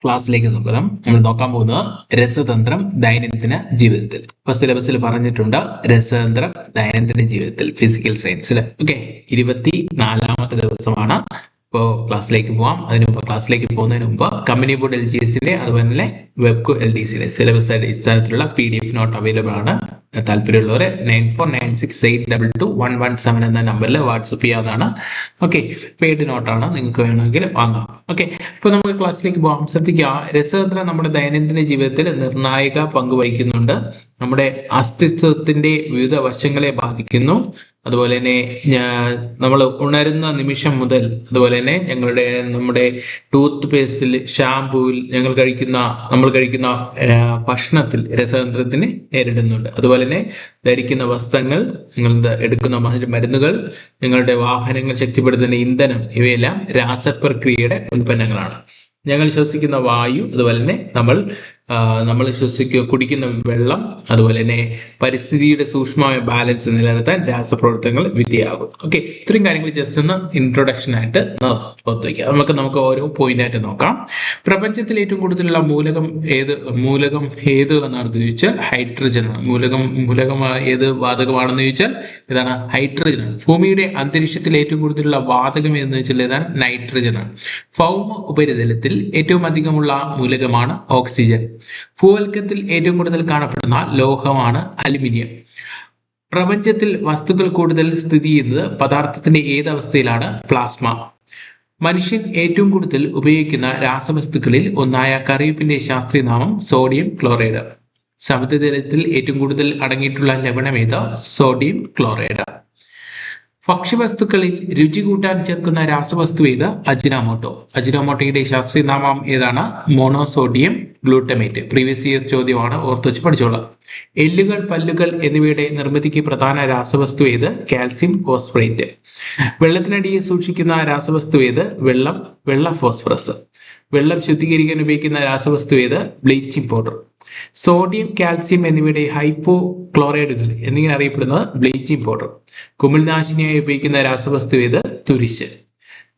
ക്ലാസ്സിലേക്ക് സ്വാഗതം. നമ്മൾ നോക്കാൻ പോകുന്നത് രസതന്ത്രം ദൈനംദിന ജീവിതത്തിൽ. ഇപ്പൊ സിലബസിൽ പറഞ്ഞിട്ടുണ്ട് രസതന്ത്രം ദൈനംദിന ജീവിതത്തിൽ ഫിസിക്കൽ സയൻസിൽ. ഓക്കെ, 24ാമത്തെ ദിവസമാണ്. ഇപ്പോൾ ക്ലാസ്സിലേക്ക് പോവാം. ക്ലാസ്സിലേക്ക് പോകുന്നതിന് മുമ്പ് കമ്പനി ബോർഡ് LGSന്റെ അതുപോലെ തന്നെ വെബ്കോ LDCയുടെ സിലബസ് അടിസ്ഥാനത്തിലുള്ള PDF നോട്ട് അവൈലബിൾ ആണ്. താല്പര്യമുള്ളവർ 9496822117 എന്ന നമ്പറിൽ വാട്സപ്പ് ചെയ്യാതാണ്. ഓക്കെ, പെയ്ഡ് നോട്ടാണ്, നിങ്ങൾക്ക് വേണമെങ്കിൽ വാങ്ങാം. ഓക്കെ, ഇപ്പോൾ നമുക്ക് ക്ലാസ്സിലേക്ക് പോകാം. ശ്രദ്ധിക്കുക, രസതന്ത്രം നമ്മുടെ ദൈനംദിന ജീവിതത്തിൽ നിർണായക പങ്ക് വഹിക്കുന്നുണ്ട്. നമ്മുടെ അസ്തിത്വത്തിന്റെ വിവിധ വശങ്ങളെ ബാധിക്കുന്നു. അതുപോലെ തന്നെ നമ്മൾ ഉണരുന്ന നിമിഷം മുതൽ, അതുപോലെ തന്നെ നമ്മുടെ ടൂത്ത് പേസ്റ്റിൽ, ഷാംപൂവിൽ, നമ്മൾ കഴിക്കുന്ന ഭക്ഷണത്തിൽ രസതന്ത്രത്തിന് നേരിടുന്നുണ്ട്. അതുപോലെ തന്നെ ധരിക്കുന്ന വസ്ത്രങ്ങൾ, നിങ്ങൾ എടുക്കുന്ന മരുന്നുകൾ, നിങ്ങളുടെ വാഹനങ്ങൾ ശക്തിപ്പെടുത്തുന്ന ഇന്ധനം, ഇവയെല്ലാം രാസപ്രക്രിയയുടെ ഉൽപ്പന്നങ്ങളാണ്. ഞങ്ങൾ ശ്വസിക്കുന്ന വായു, അതുപോലെ തന്നെ നമ്മൾ കുടിക്കുന്ന വെള്ളം, അതുപോലെ തന്നെ പരിസ്ഥിതിയുടെ സൂക്ഷ്മമായ ബാലൻസ് നിലനിർത്താൻ രാസപ്രവർത്തനങ്ങൾ വിധേയമാകും. ഓക്കെ, ഇത്രയും കാര്യങ്ങൾ ജസ്റ്റ് ഒന്ന് ഇൻട്രൊഡക്ഷൻ ആയിട്ട് ഓർത്ത് വയ്ക്കുക. നമുക്ക് ഓരോ പോയിന്റ് ആയിട്ട് നോക്കാം. പ്രപഞ്ചത്തിൽ ഏറ്റവും കൂടുതലുള്ള മൂലകം ഏത് എന്നാണ് ചോദിച്ചാൽ ഹൈഡ്രജൻ ആണ്. മൂലകം ഏത് വാതകമാണെന്ന് ചോദിച്ചാൽ ഇതാണ് ഹൈഡ്രജൻ ആണ്. ഭൂമിയുടെ അന്തരീക്ഷത്തിൽ ഏറ്റവും കൂടുതലുള്ള വാതകം എന്ന് വെച്ചാൽ ഏതാണ് നൈട്രജൻ ആണ്. ഭൗമ ഉപരിതലത്തിൽ ഏറ്റവും അധികമുള്ള മൂലകമാണ് ഓക്സിജൻ. ഭൂവൽക്കത്തിൽ ഏറ്റവും കൂടുതൽ കാണപ്പെടുന്ന ലോഹമാണ് അലുമിനിയം. പ്രപഞ്ചത്തിൽ വസ്തുക്കൾ കൂടുതൽ സ്ഥിതി ചെയ്യുന്നത് പദാർത്ഥത്തിന്റെ ഏതവസ്ഥയിലാണ്? പ്ലാസ്മ. മനുഷ്യൻ ഏറ്റവും കൂടുതൽ ഉപയോഗിക്കുന്ന രാസവസ്തുക്കളിൽ ഒന്നായ കറിവേപ്പിന്റെ ശാസ്ത്രീയ നാമം സോഡിയം ക്ലോറൈഡ്. സമുദ്രജലത്തിൽ ഏറ്റവും കൂടുതൽ അടങ്ങിയിട്ടുള്ള ലവണമേത്? Sodium chloride. ഭക്ഷ്യവസ്തുക്കളിൽ രുചി കൂട്ടാൻ ചേർക്കുന്ന രാസവസ്തു ഏത്? അജിനോമോട്ടോ. അജിനോമോട്ടോയുടെ ശാസ്ത്രീയ നാമം ഏതാണ്? Monosodium glutamate. പ്രീവിയസ് ഇയർ ചോദ്യമാണ്, ഓർത്ത് വെച്ച് പഠിച്ചോളാം. എല്ലുകൾ, പല്ലുകൾ എന്നിവയുടെ നിർമ്മിതിക്ക് പ്രധാന രാസവസ്തു ഏത്? കാൽസ്യം ഫോസ്ഫറേറ്റ്. വെള്ളത്തിനടിയിൽ സൂക്ഷിക്കുന്ന രാസവസ്തു ഏത്? വെള്ള ഫോസ്ഫറസ്. വെള്ളം ശുദ്ധീകരിക്കാൻ ഉപയോഗിക്കുന്ന രാസവസ്തു ഏത്? Bleaching powder. സോഡിയം, കാൽസ്യം എന്നിവയുടെ ഹൈപ്പോക്ലോറൈഡുകൾ എന്നിങ്ങനെ അറിയപ്പെടുന്നത് ബ്ലീച്ചിങ് പൗഡർ. കുമിൾനാശിനിയായി ഉപയോഗിക്കുന്ന രാസവസ്തു ഏത്? തുരിശ്.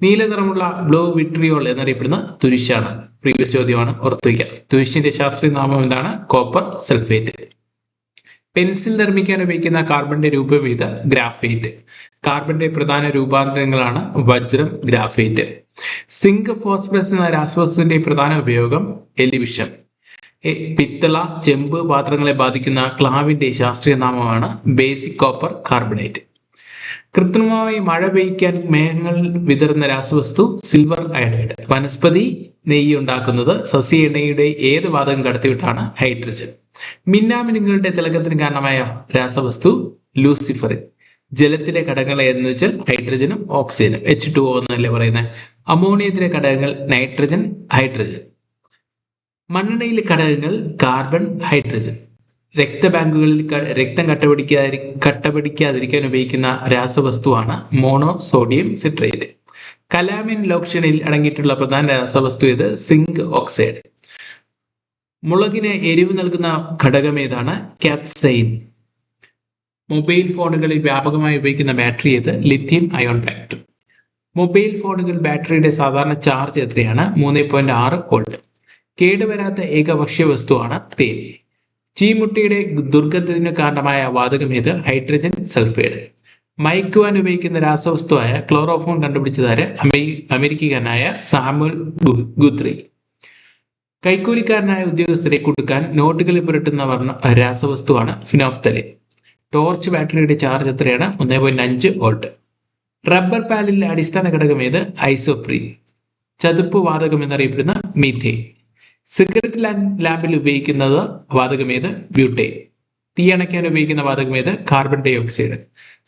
നീല നിറമുള്ള ബ്ലൂ വിട്രിയോൾ എന്നറിയപ്പെടുന്ന തുരിശാണ്. പ്രീവിയസ് ചോദ്യമാണ്, ഓർത്തുവയ്ക്കുക. തുരിശിന്റെ ശാസ്ത്രീയ നാമം എന്താണ്? Copper sulphate. പെൻസിൽ നിർമ്മിക്കാൻ ഉപയോഗിക്കുന്ന കാർബണിന്റെ രൂപം ഏത്? ഗ്രാഫൈറ്റ്. കാർബണിന്റെ പ്രധാന രൂപാന്തരങ്ങളാണ് വജ്രം, ഗ്രാഫൈറ്റ്. സിങ്ക്, ഫോസ്ഫറസ് എന്ന രാസവസ്തുവിന്റെ പ്രധാന ഉപയോഗം എലിവിഷം. പിത്തള, ചെമ്പ് പാത്രങ്ങളെ ബാധിക്കുന്ന ക്ലാവിന്റെ ശാസ്ത്രീയ നാമമാണ് ബേസിക് കോപ്പർ കാർബണേറ്റ്. കൃത്രിമമായി മഴ പെയ്യ്ക്കാൻ മേഘങ്ങൾ വിതറുന്ന രാസവസ്തു സിൽവർ അയഡൈഡ്. വനസ്പതി നെയ്യ് ഉണ്ടാക്കുന്നത് സസ്യ എണ്ണയുടെ ഏത് വാതകം കടത്തിവിട്ടാണ്? ഹൈഡ്രജൻ. മിന്നാമിനുങ്ങളുടെ തിളക്കത്തിന് കാരണമായ രാസവസ്തു ലൂസിഫറിൻ. ജലത്തിലെ ഘടകങ്ങൾ എന്ന് വെച്ചാൽ ഹൈഡ്രജനും ഓക്സിജനും, H2O എന്നല്ലേ പറയുന്നത്. അമോണിയത്തിലെ ഘടകങ്ങൾ നൈട്രജൻ, ഹൈഡ്രജൻ. മണ്ണെണ്ണയിലെ ഘടകങ്ങൾ കാർബൺ, ഹൈഡ്രജൻ. രക്തബാങ്കുകളിൽ രക്തം കട്ടപിടിക്കാതിരിക്കാൻ ഉപയോഗിക്കുന്ന രാസവസ്തുവാണ് മോണോസോഡിയം സിട്രേറ്റ്. കലാമിൻ ലോഷനിൽ അടങ്ങിയിട്ടുള്ള പ്രധാന രാസവസ്തു ഏത്? Zinc oxide. മുളകിന് എരിവ് നൽകുന്ന ഘടകം ഏതാണ്? ക്യാപ്സൈൻ. മൊബൈൽ ഫോണുകളിൽ വ്യാപകമായി ഉപയോഗിക്കുന്ന ബാറ്ററി ഏത്? Lithium ion battery. മൊബൈൽ ഫോണുകൾ ബാറ്ററിയുടെ സാധാരണ ചാർജ് എത്രയാണ്? 3.6 വോൾട്ട്. കേടുവരാത്ത ഏക ഭക്ഷ്യവസ്തുവാണ് തേൻ. ചീമുട്ടിയുടെ ദുർഗന്ധത്തിന് കാരണമായ വാതകം ഏത്? Hydrogen sulphide. മയക്കുവാൻ ഉപയോഗിക്കുന്ന രാസവസ്തുവായ ക്ലോറോഫോൺ കണ്ടുപിടിച്ചതാര്? അമേരിക്കക്കാരനായ സാമുവൽ ഗുത്രി. കൈക്കൂലിക്കാരനായ ഉദ്യോഗസ്ഥരെ കുടുക്കാൻ നോട്ടുകളിൽ പുരട്ടുന്ന രാസവസ്തുവാണ് ഫിനോഫ്തലിൻ. ടോർച്ച് ബാറ്ററിയുടെ ചാർജ് എത്രയാണ്? 1.5 വോൾട്ട്. റബ്ബർ പാലിലെ അടിസ്ഥാന ഘടകം ഏത്? ഐസോപ്രീൻ. ചതുപ്പ് വാതകം എന്നറിയപ്പെടുന്ന മീഥേൻ. സിഗരറ്റ് ലാമ്പിൽ ഉപയോഗിക്കുന്നത് വാതകമേത്? ബ്യൂട്ടൈൻ. തീയണയ്ക്കാൻ ഉപയോഗിക്കുന്ന വാതകമേത്? Carbon dioxide.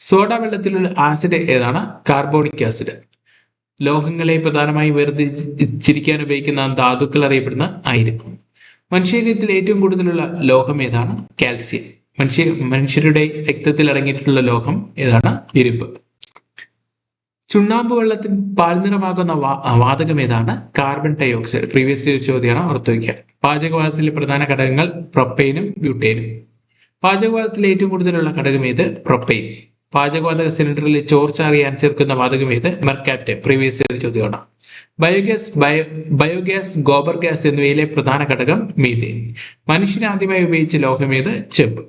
സോഡ വെള്ളത്തിലുള്ള ആസിഡ് ഏതാണ്? Carbonic acid. ലോഹങ്ങളെ പ്രധാനമായും വേർതിരിച്ചിരിക്കാൻ ഉപയോഗിക്കുന്ന ധാതുക്കൾ അറിയപ്പെടുന്ന അയിര്. മനുഷ്യരീരത്തിൽ ഏറ്റവും കൂടുതലുള്ള ലോഹം ഏതാണ്? കാൽസ്യം. മനുഷ്യരുടെ രക്തത്തിൽ അടങ്ങിയിട്ടുള്ള ലോഹം ഏതാണ്? ഇരുമ്പ്. ചുണ്ണാമ്പ് വെള്ളത്തിൽ പാൽനിറമാകുന്ന വാതകം ഏതാണ്? Carbon dye oxide. പ്രീവിയസ് ചോദ്യമാണ്, ഓർത്തുവയ്ക്കുക. പാചകവാതകത്തിലെ പ്രധാന ഘടകങ്ങൾ പ്രൊപ്പൈനും ബ്യൂട്ടൈനും. പാചകവാതകത്തിൽ ഏറ്റവും കൂടുതലുള്ള ഘടകം ഏത്? പ്രൊപ്പൈൻ. പാചകവാതക സിലിണ്ടറിൽ ചോർച്ച അറിയാൻ ചേർക്കുന്ന വാതകം ഏത്? മെർക്കാപ്റ്റൻ. പ്രീവിയസ് ചോദ്യമാണ്. ബയോഗ്യാസ്, ഗോബർ ഗ്യാസ് എന്നിവയിലെ പ്രധാന ഘടകം മീഥേൻ. മനുഷ്യൻ ആദ്യമായി ഉപയോഗിച്ച ലോഹമേത്? ചെമ്പ്.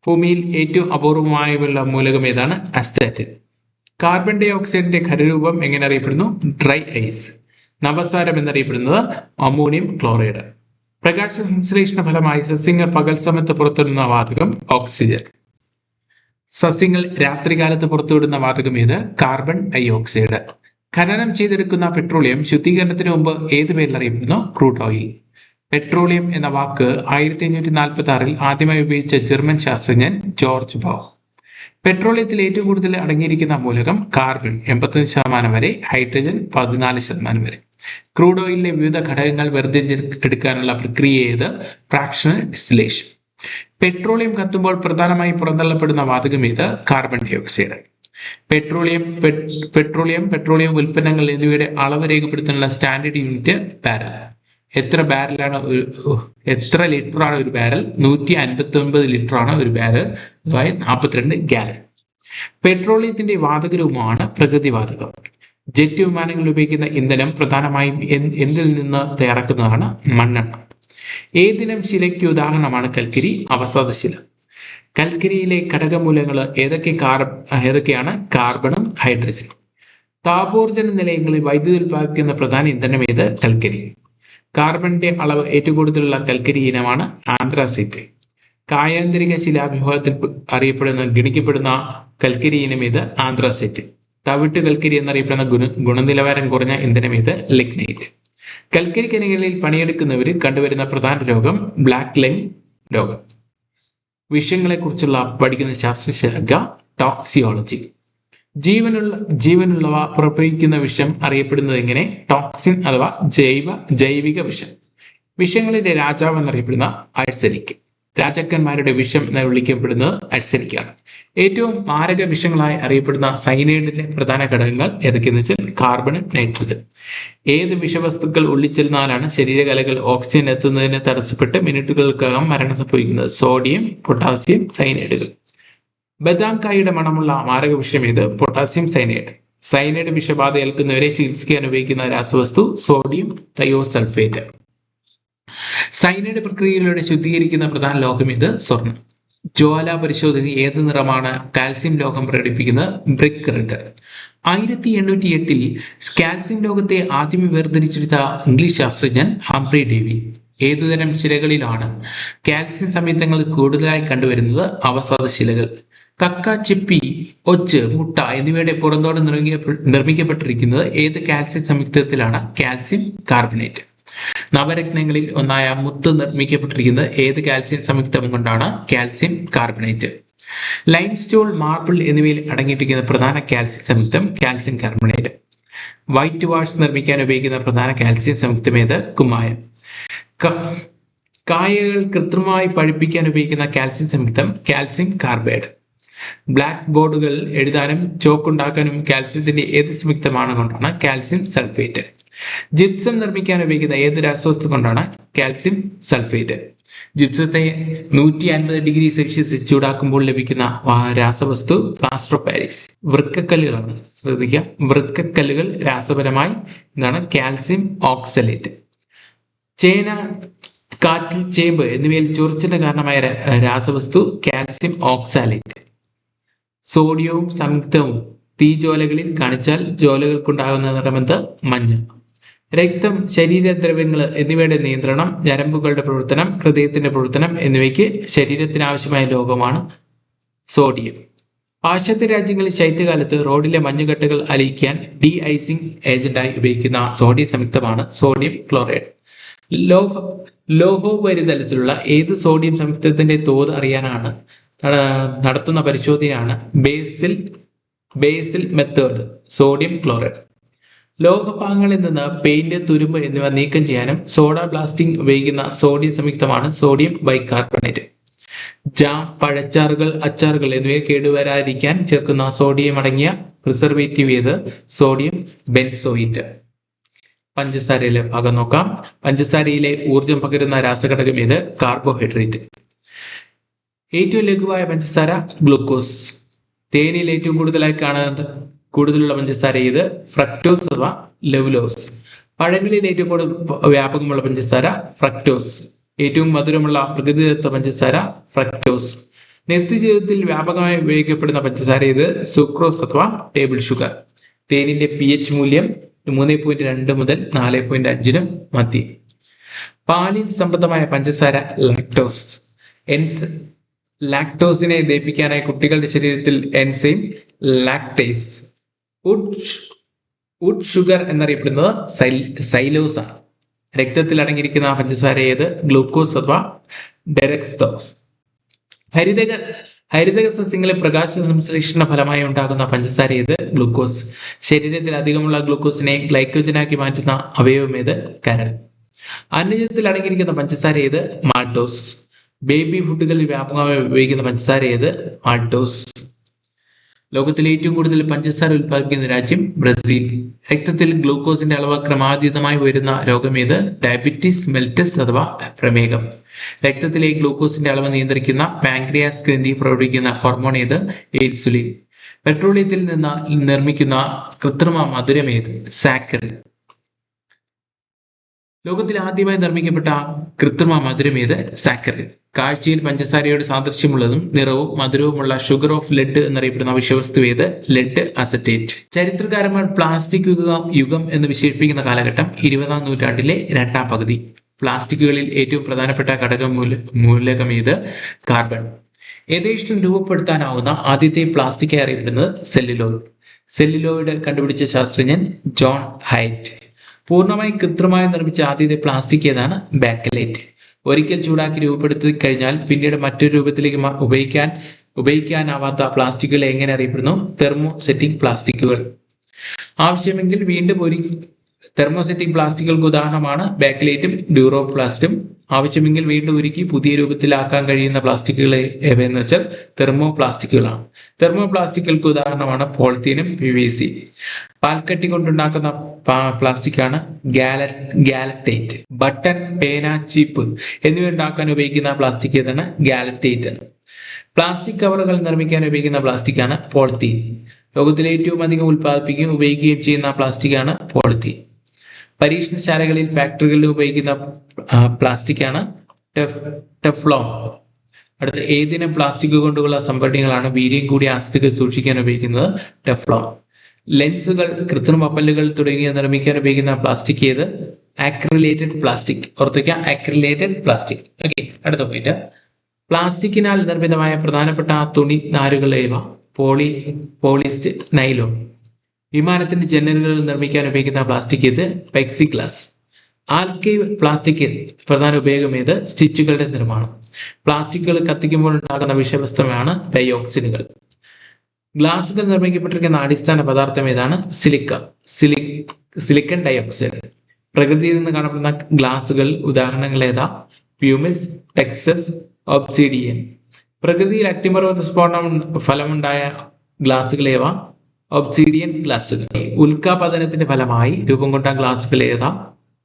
ഭൂമിയിൽ ഏറ്റവും അപൂർവമായുള്ള മൂലകം ഏതാണ്? അസ്റ്റാറ്റിൻ. കാർബൺ ഡൈ ഓക്സൈഡിന്റെ ഖരരൂപം എങ്ങനെ അറിയപ്പെടുന്നു? Dry ice. നവസാരം എന്നറിയപ്പെടുന്നത് അമോണിയം ക്ലോറൈഡ്. പ്രകാശ സംശ്ലേഷണ ഫലമായി സസ്യങ്ങൾ പകൽ സമയത്ത് പുറത്തുവിടുന്ന വാതകം ഓക്സിജൻ. സസ്യങ്ങൾ രാത്രികാലത്ത് പുറത്തുവിടുന്ന വാതകം ഏത്? Carbon dioxide. ഖനനം ചെയ്തെടുക്കുന്ന പെട്രോളിയം ശുദ്ധീകരണത്തിന് മുമ്പ് ഏത് പേരിൽ അറിയപ്പെടുന്നു? Crude oil. പെട്രോളിയം എന്ന വാക്ക് 1546 ആദ്യമായി ഉപയോഗിച്ച ജർമ്മൻ ശാസ്ത്രജ്ഞൻ ജോർജ് ബൗ. പെട്രോളിയത്തിൽ ഏറ്റവും കൂടുതൽ അടങ്ങിയിരിക്കുന്ന മൂലകം കാർബൺ 85% വരെ, ഹൈഡ്രജൻ 14% വരെ. ക്രൂഡ് ഓയിലിലെ വിവിധ ഘടകങ്ങൾ വേർതിരിച്ചെടുക്കാനുള്ള പ്രക്രിയ ഏത്? Fractional distillation. പെട്രോളിയം കത്തുമ്പോൾ പ്രധാനമായി പുറന്തള്ളപ്പെടുന്ന വാതകം ഏത്? Carbon dye oxide. പെട്രോളിയം ഉൽപ്പന്നങ്ങൾ എന്നിവയുടെ അളവ് രേഖപ്പെടുത്താനുള്ള സ്റ്റാൻഡേർഡ് യൂണിറ്റ് ബാരൽ. എത്ര ലിറ്ററാണ് ഒരു ബാരൽ? 159 ലിറ്ററാണ് ഒരു ബാരൽ, അതായത് 42 ഗാലൻ. പെട്രോളിയത്തിന്റെ വാതകരൂപമാണ് പ്രകൃതിവാതകം. ജെറ്റ് വിമാനങ്ങളിൽ ഉപയോഗിക്കുന്ന ഇന്ധനം പ്രധാനമായും എന്തിൽ നിന്ന് തയ്യാറാക്കുന്നതാണ്? മണ്ണെണ്ണ. ഏതിനം ശിലയ്ക്ക് ഉദാഹരണമാണ് കൽക്കരി? അവസാദശില. കൽക്കരിയിലെ ഘടകമൂലങ്ങൾ ഏതൊക്കെയാണ്? കാർബണും ഹൈഡ്രജനും. താപോർജ്ജന നിലയങ്ങളിൽ വൈദ്യുതി ഉൽപ്പാദിപ്പിക്കുന്ന പ്രധാന ഇന്ധനം ഏത്? കൽക്കരി. കാർബണിന്റെ അളവ് ഏറ്റവും കൂടുതലുള്ള കൽക്കരി ഇനമാണ് ആന്ത്രാസൈറ്റ്. കായാന്തരിക ശിലാവിഭാഗത്തിൽ ഗണിക്കപ്പെടുന്ന കൽക്കരി ഇനം ഏത്? ആന്ത്രാസൈറ്റ്. തവിട്ട് കൽക്കരി എന്നറിയപ്പെടുന്ന ഗുണനിലവാരം കുറഞ്ഞ ഇന്ധനം ഏത്? ലിഗ്നൈറ്റ്. കൽക്കരി ഖനികളിൽ പണിയെടുക്കുന്നവരിൽ കണ്ടുവരുന്ന പ്രധാന രോഗം ബ്ലാക്ക് ലൈം രോഗം. വിഷങ്ങളെ കുറിച്ചുള്ള പഠിക്കുന്ന ശാസ്ത്രശാഖ ടോക്സിയോളജി. ജീവനുള്ളവ പുറപ്പെടുവിക്കുന്ന വിഷം അറിയപ്പെടുന്നത് എങ്ങനെ? ടോക്സിൻ അഥവാ ജൈവിക വിഷം. വിഷങ്ങളിലെ രാജാവ് എന്നറിയപ്പെടുന്ന ആഴ്സനിക്. രാജാക്കന്മാരുടെ വിഷം എന്ന് വിളിക്കപ്പെടുന്നത് ആഴ്സനിക്കാണ്. ഏറ്റവും മാരക വിഷങ്ങളായി അറിയപ്പെടുന്ന സൈനൈഡിന്റെ പ്രധാന ഘടകങ്ങൾ ഏതൊക്കെയെന്ന് വെച്ചാൽ കാർബണും നൈട്രജൻ. ഏത് വിഷവസ്തുക്കൾ ഉള്ളിച്ചെല്ലുന്നാലാണ് ശരീരകലകൾ ഓക്സിജൻ എത്തുന്നതിന് തടസ്സപ്പെട്ട് മിനിറ്റുകൾക്കകം മരണം സംഭവിക്കുന്നത്? സോഡിയം, പൊട്ടാസ്യം, സൈനൈഡുകൾ. ബദാം കായുടെ മണമുള്ള മാരക വിഷം ഏത്? Potassium cyanide. സൈനൈഡ് വിഷബാധ ഏൽക്കുന്നവരെ ചികിത്സിക്കാൻ ഉപയോഗിക്കുന്ന രാസവസ്തു സോഡിയം തയോസൾഫേറ്റ്. സൈനൈഡ് പ്രക്രിയയിലൂടെ ശുദ്ധീകരിക്കുന്ന പ്രധാന ലോഹം ഏത്? സ്വർണം. ജ്വാല പരിശോധന ഏത് നിറമാണ് കാൽസ്യം ലോഹം പ്രകടിപ്പിക്കുന്നത്? Brick red. 1808 കാൽസ്യം ലോഹത്തെ ആദ്യം വേർതിരിച്ചെടുത്ത ഇംഗ്ലീഷ് ശാസ്ത്രജ്ഞൻ ഹംഫ്രി ഡേവി. ഏതുതരം ശിലകളിലാണ് കാൽസ്യം സംയുക്തങ്ങൾ കൂടുതലായി കണ്ടുവരുന്നത്? അവസാദ ശിലകൾ. കക്ക, ചിപ്പി, ഒച്ച്, മുട്ട എന്നിവയുടെ പുറന്തോട് നിർമ്മിക്കപ്പെട്ടിരിക്കുന്നത് ഏത് കാൽസ്യം സംയുക്തത്തിലാണ്? Calcium carbonate. നവരത്നങ്ങളിൽ ഒന്നായ മുത്ത് നിർമ്മിക്കപ്പെട്ടിരിക്കുന്നത് ഏത് കാൽസ്യം സംയുക്തം കൊണ്ടാണ്? Calcium carbonate. ലൈംസ്റ്റോൺ, മാർബിൾ എന്നിവയിൽ അടങ്ങിയിരിക്കുന്ന പ്രധാന കാൽസ്യം സംയുക്തം കാൽസ്യം കാർബണേറ്റ്. വൈറ്റ് വാഷ് നിർമ്മിക്കാൻ ഉപയോഗിക്കുന്ന പ്രധാന കാൽസ്യം സംയുക്തം ഏത്? കുമ്മായം. കായകൾ കൃത്രിമമായി പഴുപ്പിക്കാൻ ഉപയോഗിക്കുന്ന കാൽസ്യം സംയുക്തം കാൽസ്യം കാർബൈഡ്. ബ്ലാക്ക് ബോർഡുകൾ എഴുതാനും ചോക്കുണ്ടാക്കാനും കാൽസ്യത്തിന്റെ ഏത് സംയുക്തമാണ് കൊണ്ടാണ്? Calcium sulphate. ജിപ്സം നിർമ്മിക്കാൻ ഉപയോഗിക്കുന്ന ഏത് രാസവസ്തു കൊണ്ടാണ്? Calcium sulphate. ജിപ്സത്തെ 150°C ചൂടാക്കുമ്പോൾ ലഭിക്കുന്ന രാസവസ്തു പ്ലാസ്റ്റർ ഓഫ് പാരീസ്. വൃക്കക്കല്ലുകളാണ്, ശ്രദ്ധിക്കുക, വൃക്കക്കല്ലുകൾ രാസപരമായി എന്താണ്? Calcium oxalate. ചേന, കാച്ചിൽ, ചേമ്പ് എന്നിവയിൽ ചൊറിച്ചിന് കാരണമായ രാസവസ്തു കാൽസ്യം ഓക്സാലേറ്റ്. സോഡിയവും സംയുക്തവും തീജ്വാലകളിൽ കാണിച്ചാൽ ജ്വാലകൾക്കുണ്ടാകുന്ന നിറമെന്ത്? മഞ്ഞ. രക്തം, ശരീരദ്രവ്യങ്ങൾ എന്നിവയുടെ നിയന്ത്രണം, ഞരമ്പുകളുടെ പ്രവർത്തനം, ഹൃദയത്തിന്റെ പ്രവർത്തനം എന്നിവയ്ക്ക് ശരീരത്തിന് ആവശ്യമായ ലോഹമാണ് സോഡിയം. പാശ്ചാത്യ രാജ്യങ്ങളിൽ ശൈത്യകാലത്ത് റോഡിലെ മഞ്ഞുകട്ടകൾ അലിയിക്കാൻ ഡി ഐസിംഗ് ഏജന്റായി ഉപയോഗിക്കുന്ന സോഡിയം സംയുക്തമാണ് സോഡിയം ക്ലോറൈഡ്. ലോഹോപരിതലത്തിലുള്ള ഏത് സോഡിയം സംയുക്തത്തിന്റെ തോത് അറിയാനാണ് നടത്തുന്ന പരിശോധനയാണ് ബേസിൽ മെത്തേഡ്. Sodium chloride. ലോഹഭാഗങ്ങളിൽ നിന്ന് പെയിന്റ്, തുരുമ്പ് എന്നിവ നീക്കം ചെയ്യാനും സോഡ ബ്ലാസ്റ്റിംഗ് ഉപയോഗിക്കുന്ന സോഡിയം സംയുക്തമാണ് സോഡിയം ബൈകാർബണേറ്റ്. ജാം, പഴച്ചാറുകൾ, അച്ചാറുകൾ എന്നിവയെ കേടുവരാതിരിക്കാൻ ചേർക്കുന്ന സോഡിയം അടങ്ങിയ പ്രിസർവേറ്റീവ് ഏത്? Sodium benzoate. പഞ്ചസാരയിലെ ഭാഗം നോക്കാം. പഞ്ചസാരയിലെ ഊർജം പകരുന്ന രാസഘടകം ഏത്? കാർബോഹൈഡ്രേറ്റ്. ഏറ്റവും ലഘുവായ പഞ്ചസാര ഗ്ലൂക്കോസ്. തേനിൽ ഏറ്റവും കൂടുതലുള്ള പഞ്ചസാര ഏത്? ഫ്രക്ടോസ് അഥവാ ലെവുലോസ്. പഴങ്ങളിൽ ഏറ്റവും കൂടുതൽ വ്യാപകമുള്ള പഞ്ചസാര ഫ്രക്ടോസ്. ഏറ്റവും മധുരമുള്ള പ്രകൃതിദത്ത പഞ്ചസാര ഫ്രക്ടോസ്. നിത്യജീവിതത്തിൽ വ്യാപകമായി ഉപയോഗിക്കപ്പെടുന്ന പഞ്ചസാര ഇത് സുക്രോസ് അഥവാ ടേബിൾ ഷുഗർ. തേനിന്റെ pH മൂല്യം 3.2 മുതൽ 4.5 മധ്യേ. പാലിൽ സമൃദ്ധമായ പഞ്ചസാര ലാക്ടോസ്. ലാക്ടോസിനെ ദഹിപ്പിക്കാനായി കുട്ടികളുടെ ശരീരത്തിൽ എൻസൈം ലാക്ടേസ്. വുഡ് ഷുഗർ എന്നറിയപ്പെടുന്നത് സൈലോസ് ആണ്. രക്തത്തിൽ അടങ്ങിയിരിക്കുന്ന പഞ്ചസാര ഏത്? ഗ്ലൂക്കോസ് അഥവാ ഡെറക്സ്തോസ്. ഹരിതക സസ്യങ്ങളെ പ്രകാശ സംശ്ലേഷണ ഫലമായി ഉണ്ടാകുന്ന പഞ്ചസാര ഏത്? ഗ്ലൂക്കോസ്. ശരീരത്തിൽ അധികമുള്ള ഗ്ലൂക്കോസിനെ ഗ്ലൈക്കോജനാക്കി മാറ്റുന്ന അവയവം ഏത്? കരൾ. അന്നജത്തിൽ അടങ്ങിയിരിക്കുന്ന പഞ്ചസാര ഏത്? മാൾട്ടോസ്. ബേബി ഫുഡുകളിൽ വ്യാപകമായി ഉപയോഗിക്കുന്ന പഞ്ചസാര ഏത്? മാൾട്ടോസ്. ലോകത്തിലെ ഏറ്റവും കൂടുതൽ പഞ്ചസാര ഉൽപ്പാദിപ്പിക്കുന്ന രാജ്യം ബ്രസീൽ. രക്തത്തിൽ ഗ്ലൂക്കോസിന്റെ അളവ് ക്രമാതീതമായി വരുന്ന രോഗം ഏത്? ഡയബറ്റീസ് മെൽറ്റസ് അഥവാ പ്രമേഹം. രക്തത്തിലെ ഗ്ലൂക്കോസിന്റെ അളവ് നിയന്ത്രിക്കുന്ന പാൻക്രിയാസ് ഗ്രന്ഥി പ്രവർത്തിക്കുന്ന ഹോർമോൺ ഏത്? ഇൻസുലിൻ. പെട്രോളിയത്തിൽ നിന്ന് നിർമ്മിക്കുന്ന കൃത്രിമ മധുരം ഏത്? സാക്കറിൻ. ലോകത്തിൽ ആദ്യമായി നിർമ്മിക്കപ്പെട്ട കൃത്രിമ മധുരം ഏത്? സാക്കറിൻ. കാഴ്ചയിൽ പഞ്ചസാരയോട് സാദൃശ്യമുള്ളതും നിറവും മധുരവുമുള്ള ഷുഗർ ഓഫ് ലെഡ് എന്നറിയപ്പെടുന്ന വിഷവസ്തു ഏത്? Lead acetate. ചരിത്രകാരന്മാർ പ്ലാസ്റ്റിക് യുഗം എന്ന് വിശേഷിപ്പിക്കുന്ന കാലഘട്ടം 20-ാം നൂറ്റാണ്ടിലെ 2ാം പകുതി. പ്ലാസ്റ്റിക്കുകളിൽ ഏറ്റവും പ്രധാനപ്പെട്ട മൂലകം ഏത്? കാർബൺ. യഥേഷ്ടം രൂപപ്പെടുത്താനാവുന്ന ആദ്യത്തെ പ്ലാസ്റ്റിക്കായി അറിയപ്പെടുന്നത് സെല്ലുലോയിഡ്. സെല്ലുലോയിഡ് കണ്ടുപിടിച്ച ശാസ്ത്രജ്ഞൻ ജോൺ ഹൈറ്റ്. പൂർണ്ണമായി കൃത്രിമമായി നിർമ്മിച്ച ആദ്യത്തെ പ്ലാസ്റ്റിക് ഏതാണ്? ബാക്കലൈറ്റ്. ഒരിക്കൽ ചൂടാക്കി രൂപപ്പെടുത്തി കഴിഞ്ഞാൽ പിന്നീട് മറ്റൊരു രൂപത്തിലേക്ക് ഉപയോഗിക്കാനാവാത്ത പ്ലാസ്റ്റിക്കുകൾ എങ്ങനെ അറിയപ്പെടുന്നു? തെർമോസെറ്റിക് പ്ലാസ്റ്റിക്കുകൾ. ആവശ്യമെങ്കിൽ വീണ്ടും തെർമോസെറ്റിക് പ്ലാസ്റ്റിക്കുകൾക്ക് ഉദാഹരണമാണ് ബാക്കലൈറ്റും ഡ്യൂറോപ്ലാസ്റ്റും. ആവശ്യമെങ്കിൽ വീണ്ടും ഒരുക്കി പുതിയ രൂപത്തിലാക്കാൻ കഴിയുന്ന പ്ലാസ്റ്റിക്കുകൾ ഏവയെന്ന് വെച്ചാൽ തെർമോപ്ലാസ്റ്റിക്കുകളാണ്. തെർമോപ്ലാസ്റ്റിക്കുകൾക്ക് ഉദാഹരണമാണ് പോളിത്തീനും PVC. പാൽക്കട്ടി കൊണ്ടുണ്ടാക്കുന്ന പ്ലാസ്റ്റിക്കാണ് ഗാലറ്റേറ്റ്. ബട്ടൺ, പേന, ചീപ്പ് എന്നിവ ഉണ്ടാക്കാൻ ഉപയോഗിക്കുന്ന പ്ലാസ്റ്റിക് ഏതാണ്? ഗാലറ്റേറ്റ്. പ്ലാസ്റ്റിക് കവറുകൾ നിർമ്മിക്കാൻ ഉപയോഗിക്കുന്ന പ്ലാസ്റ്റിക്കാണ് പോളിത്തീൻ. ലോകത്തിലെ ഏറ്റവും അധികം ഉൽപ്പാദിപ്പിക്കുകയും ഉപയോഗിക്കുകയും ചെയ്യുന്ന പ്ലാസ്റ്റിക്കാണ് പോളിത്തീൻ. പരീക്ഷണശാലകളിൽ ഫാക്ടറികളിൽ ഉപയോഗിക്കുന്ന പ്ലാസ്റ്റിക്കാണ് ടെഫ്ലോൺ. അടുത്ത ഏതിനം പ്ലാസ്റ്റിക് കൊണ്ടുള്ള സംഭരണികളാണ് വീര്യം കൂടിയ ആസ്തികൾ സൂക്ഷിക്കാൻ ഉപയോഗിക്കുന്നത്? ടെഫ്ലോൺ. ലെൻസുകൾ, കൃത്രിമ പല്ലുകൾ തുടങ്ങിയ നിർമ്മിക്കാൻ ഉപയോഗിക്കുന്ന പ്ലാസ്റ്റിക് ഏത്? അക്രിലേറ്റഡ് പ്ലാസ്റ്റിക്. ഓർത്തുവയ്ക്കുക, അക്രിലേറ്റഡ് പ്ലാസ്റ്റിക്. ഓക്കെ, അടുത്ത പോയിന്റ്. പ്ലാസ്റ്റിക്കിനാൽ നിർമ്മിതമായ പ്രധാനപ്പെട്ട തുണി നാരുകൾ ഏവ? പോളിസ്റ്റ്, നൈലോൺ. വിമാനത്തിന്റെ ജനലുകൾ നിർമ്മിക്കാൻ ഉപയോഗിക്കുന്ന പ്ലാസ്റ്റിക് ഏത്? പ്ലെക്സിഗ്ലാസ്. ആൽക്കൈവ് പ്ലാസ്റ്റിക് പ്രധാന ഉപയോഗം ഏത്? സ്റ്റിച്ചുകളുടെ നിർമ്മാണം. പ്ലാസ്റ്റിക്കുകൾ കത്തിക്കുമ്പോൾ ഉണ്ടാകുന്ന വിഷവസ്തുവാണ് ഡയോക്സിനുകൾ. ഗ്ലാസുകൾ നിർമ്മിക്കപ്പെട്ടിരിക്കുന്ന അടിസ്ഥാന പദാർത്ഥം ഏതാണ്? Silicon dioxide. പ്രകൃതിയിൽ നിന്ന് കാണപ്പെടുന്ന ഗ്ലാസുകൾ ഉദാഹരണങ്ങൾ ഏതാ? പ്യൂമിസ്, ടെക്സസ്, ഒബ്സിഡിയൻ. പ്രകൃതിയിൽ അഗ്നിപർവ്വത സ്ഫോടനം ഫലമുണ്ടായ ഗ്ലാസുകൾ ഏവ? ഒബ്സിഡിയൻ ഗ്ലാസുകൾ. ഉൽക്കാപതനത്തിന്റെ ഫലമായി രൂപം കൊണ്ട ഗ്ലാസുകൾ ഏതാ?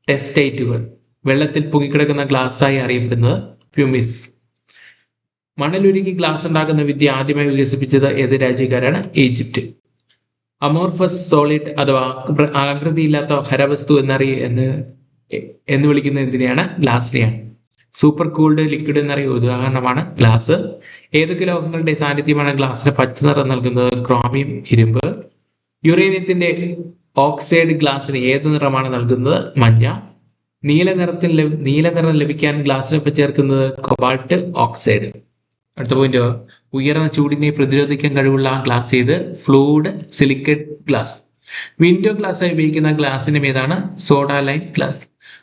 ടെസ്റ്റൈറ്റുകൾ. വെള്ളത്തിൽ പൊങ്ങിക്കിടക്കുന്ന ഗ്ലാസ്സായി അറിയപ്പെടുന്നത് പ്യൂമിസ്. മണലുരുക്കി ഗ്ലാസ് ഉണ്ടാക്കുന്ന വിദ്യ ആദ്യമായി വികസിപ്പിച്ചത് ഏത് രാജ്യക്കാരാണ്? ഈജിപ്റ്റ്. അമോർഫസ് സോളിഡ് അഥവാ ആകൃതിയില്ലാത്ത ഖരവസ്തു എന്ന് വിളിക്കുന്ന എന്തിനെയാണ്? ഗ്ലാസിനെയാണ്. സൂപ്പർ കൂൾഡ് ലിക്വിഡ് എന്നറിയ ഉദാഹരണമാണ് ഗ്ലാസ്. ഏതൊക്കെ ലോഹങ്ങളുടെ സാന്നിധ്യമാണ് ഗ്ലാസിന് പച്ച നിറം നൽകുന്നത്? ക്രോമിയം, ഇരുമ്പ്. യുറേനിയത്തിന്റെ ഓക്സൈഡ് ഗ്ലാസിന് ഏത് നിറമാണ് നൽകുന്നത്? മഞ്ഞ. നീല നിറം ലഭിക്കാൻ ഗ്ലാസിനൊപ്പം ചേർക്കുന്നത് കൊബാൾട്ട് ഓക്സൈഡ്. അടുത്ത പോയിന്റ്, ഉയർന്ന ചൂടിനെ പ്രതിരോധിക്കാൻ കഴിവുള്ള ഗ്ലാസ് ഏത്? Fluid silicate glass. വിൻഡോ ഗ്ലാസ്സായി ഉപയോഗിക്കുന്ന ഗ്ലാസിനും ഏതാണ്? Soda lime glass.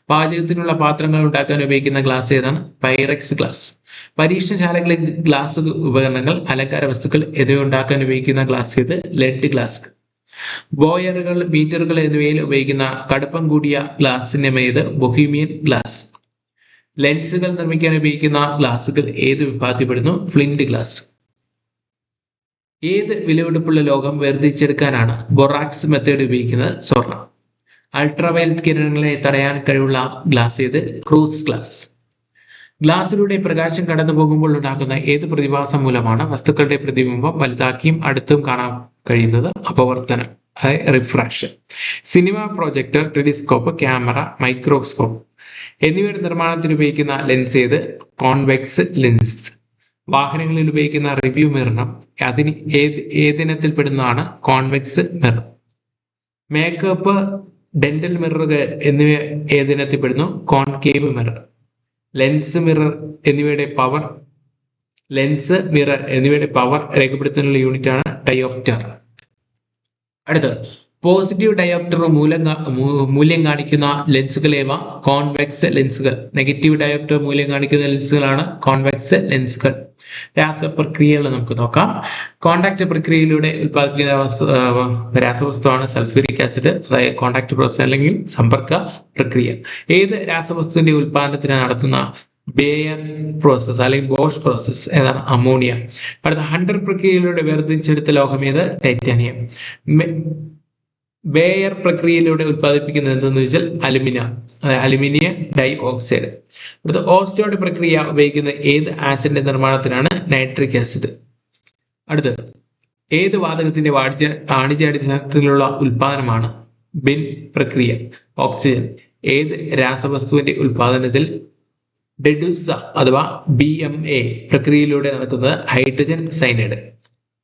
പാചകത്തിനുള്ള പാത്രങ്ങൾ ഉണ്ടാക്കാൻ ഉപയോഗിക്കുന്ന ഗ്ലാസ് ഏതാണ്? Pyrex glass. പരീക്ഷണശാലകളിൽ ഗ്ലാസ് ഉപകരണങ്ങൾ, അലങ്കാര വസ്തുക്കൾ എന്നിവ ഉണ്ടാക്കാൻ ഉപയോഗിക്കുന്ന ഗ്ലാസ് ഏത്? Lead glass. ബോയറുകൾ, മീറ്ററുകൾ എന്നിവയിൽ ഉപയോഗിക്കുന്ന കടുപ്പം കൂടിയ ഗ്ലാസിന്റെ ഏത്? Bohemian glass. ലെൻസുകൾ നിർമ്മിക്കാൻ ഉപയോഗിക്കുന്ന ഗ്ലാസുകൾ ഏത് വിഭാഗത്തിൽപ്പെടുന്നു? Flint glass. ഏത് വിലപിടിപ്പുള്ള ലോഹം വേർതിരിച്ചെടുക്കാനാണ് ബൊറാക്സ് മെത്തേഡ് ഉപയോഗിക്കുന്നത്? സ്വർണം. അൾട്രാവയലറ്റ് കിരണങ്ങളെ തടയാൻ കഴിവുള്ള ഗ്ലാസ് ഏത്? Cruise glass. ഗ്ലാസ്സിലൂടെ പ്രകാശം കടന്നു പോകുമ്പോൾ ഉണ്ടാക്കുന്ന ഏത് പ്രതിഭാസം മൂലമാണ് വസ്തുക്കളുടെ പ്രതിബിംബം വലുതാക്കിയും അടുത്തും കാണാൻ കഴിയുന്നത്? അപവർത്തനം. Refraction. Cinema projector, telescope, camera, microscope എന്നിവയുടെ നിർമ്മാണത്തിന് ഉപയോഗിക്കുന്ന ലെൻസ് ഏത്? Convex lens. വാഹനങ്ങളിൽ ഉപയോഗിക്കുന്ന റിവ്യൂ മിററും അതിന് ഏതിനത്തിൽ പെടുന്നതാണ്? Convex mirror. മേക്കപ്പ്, ഡെന്റൽ മിററുകൾ എന്നിവ ഏതിനത്തിൽ പെടുന്നു? Concave mirror. ലെൻസ് മിറർ എന്നിവയുടെ പവർ രേഖപ്പെടുത്തുന്ന യൂണിറ്റാണ് ഡയോപ്റ്റർ. അടുത്ത് പോസിറ്റീവ് ഡയോപ്റ്റർ മൂല്യം കാണിക്കുന്ന ലെൻസുകളേവ? കോൺവെക്സ് ലെൻസുകൾ. നെഗറ്റീവ് ഡയോപ്റ്റർ മൂല്യം കാണിക്കുന്ന ലെൻസുകളാണ് കോൺവെക്സ് ലെൻസുകൾ. രാസപ്രക്രിയകൾ നമുക്ക് നോക്കാം. കോണ്ടാക്ട് പ്രക്രിയയിലൂടെ ഉത്പാദിപ്പിക്കുന്ന രാസവസ്തുവാണ് സൾഫ്യൂരിക് ആസിഡ്, അതായത് കോണ്ടാക്ട് പ്രോസസ് അല്ലെങ്കിൽ സമ്പർക്ക പ്രക്രിയ. ഏത് രാസവസ്തുവിന്റെ ഉത്പാദനത്തിന് നടത്തുന്ന ബേയർ പ്രോസസ് അല്ലെങ്കിൽ ബോഷ് പ്രോസസ് ഏതാണ്? അമോണിയ. അടുത്ത ഹണ്ടർ പ്രക്രിയയിലൂടെ വേർതിരിച്ചെടുത്ത ലോഹം ഏത്? ടൈറ്റാനിയം. ബേയർ പ്രക്രിയയിലൂടെ ഉത്പാദിപ്പിക്കുന്നത് എന്തെന്ന് വെച്ചാൽ അലുമിനിയം ഡൈ ഓക്സൈഡ്. അടുത്ത ഓസ്റ്റോഡ് പ്രക്രിയ ഉപയോഗിക്കുന്ന ഏത് ആസിഡിന്റെ നിർമ്മാണത്തിനാണ്? Nitric acid. അടുത്ത് ഏത് വാതകത്തിന്റെ വാണിജ്യാടിസ്ഥാനത്തിലുള്ള ഉത്പാദനമാണ്? ബിൻ പ്രക്രിയ. ഓക്സിജൻ. ഏത് രാസവസ്തുവിന്റെ ഉത്പാദനത്തിൽ ഡെഡുസ അഥവാ BMA പ്രക്രിയയിലൂടെ നടക്കുന്നത്? Hydrogen cyanide.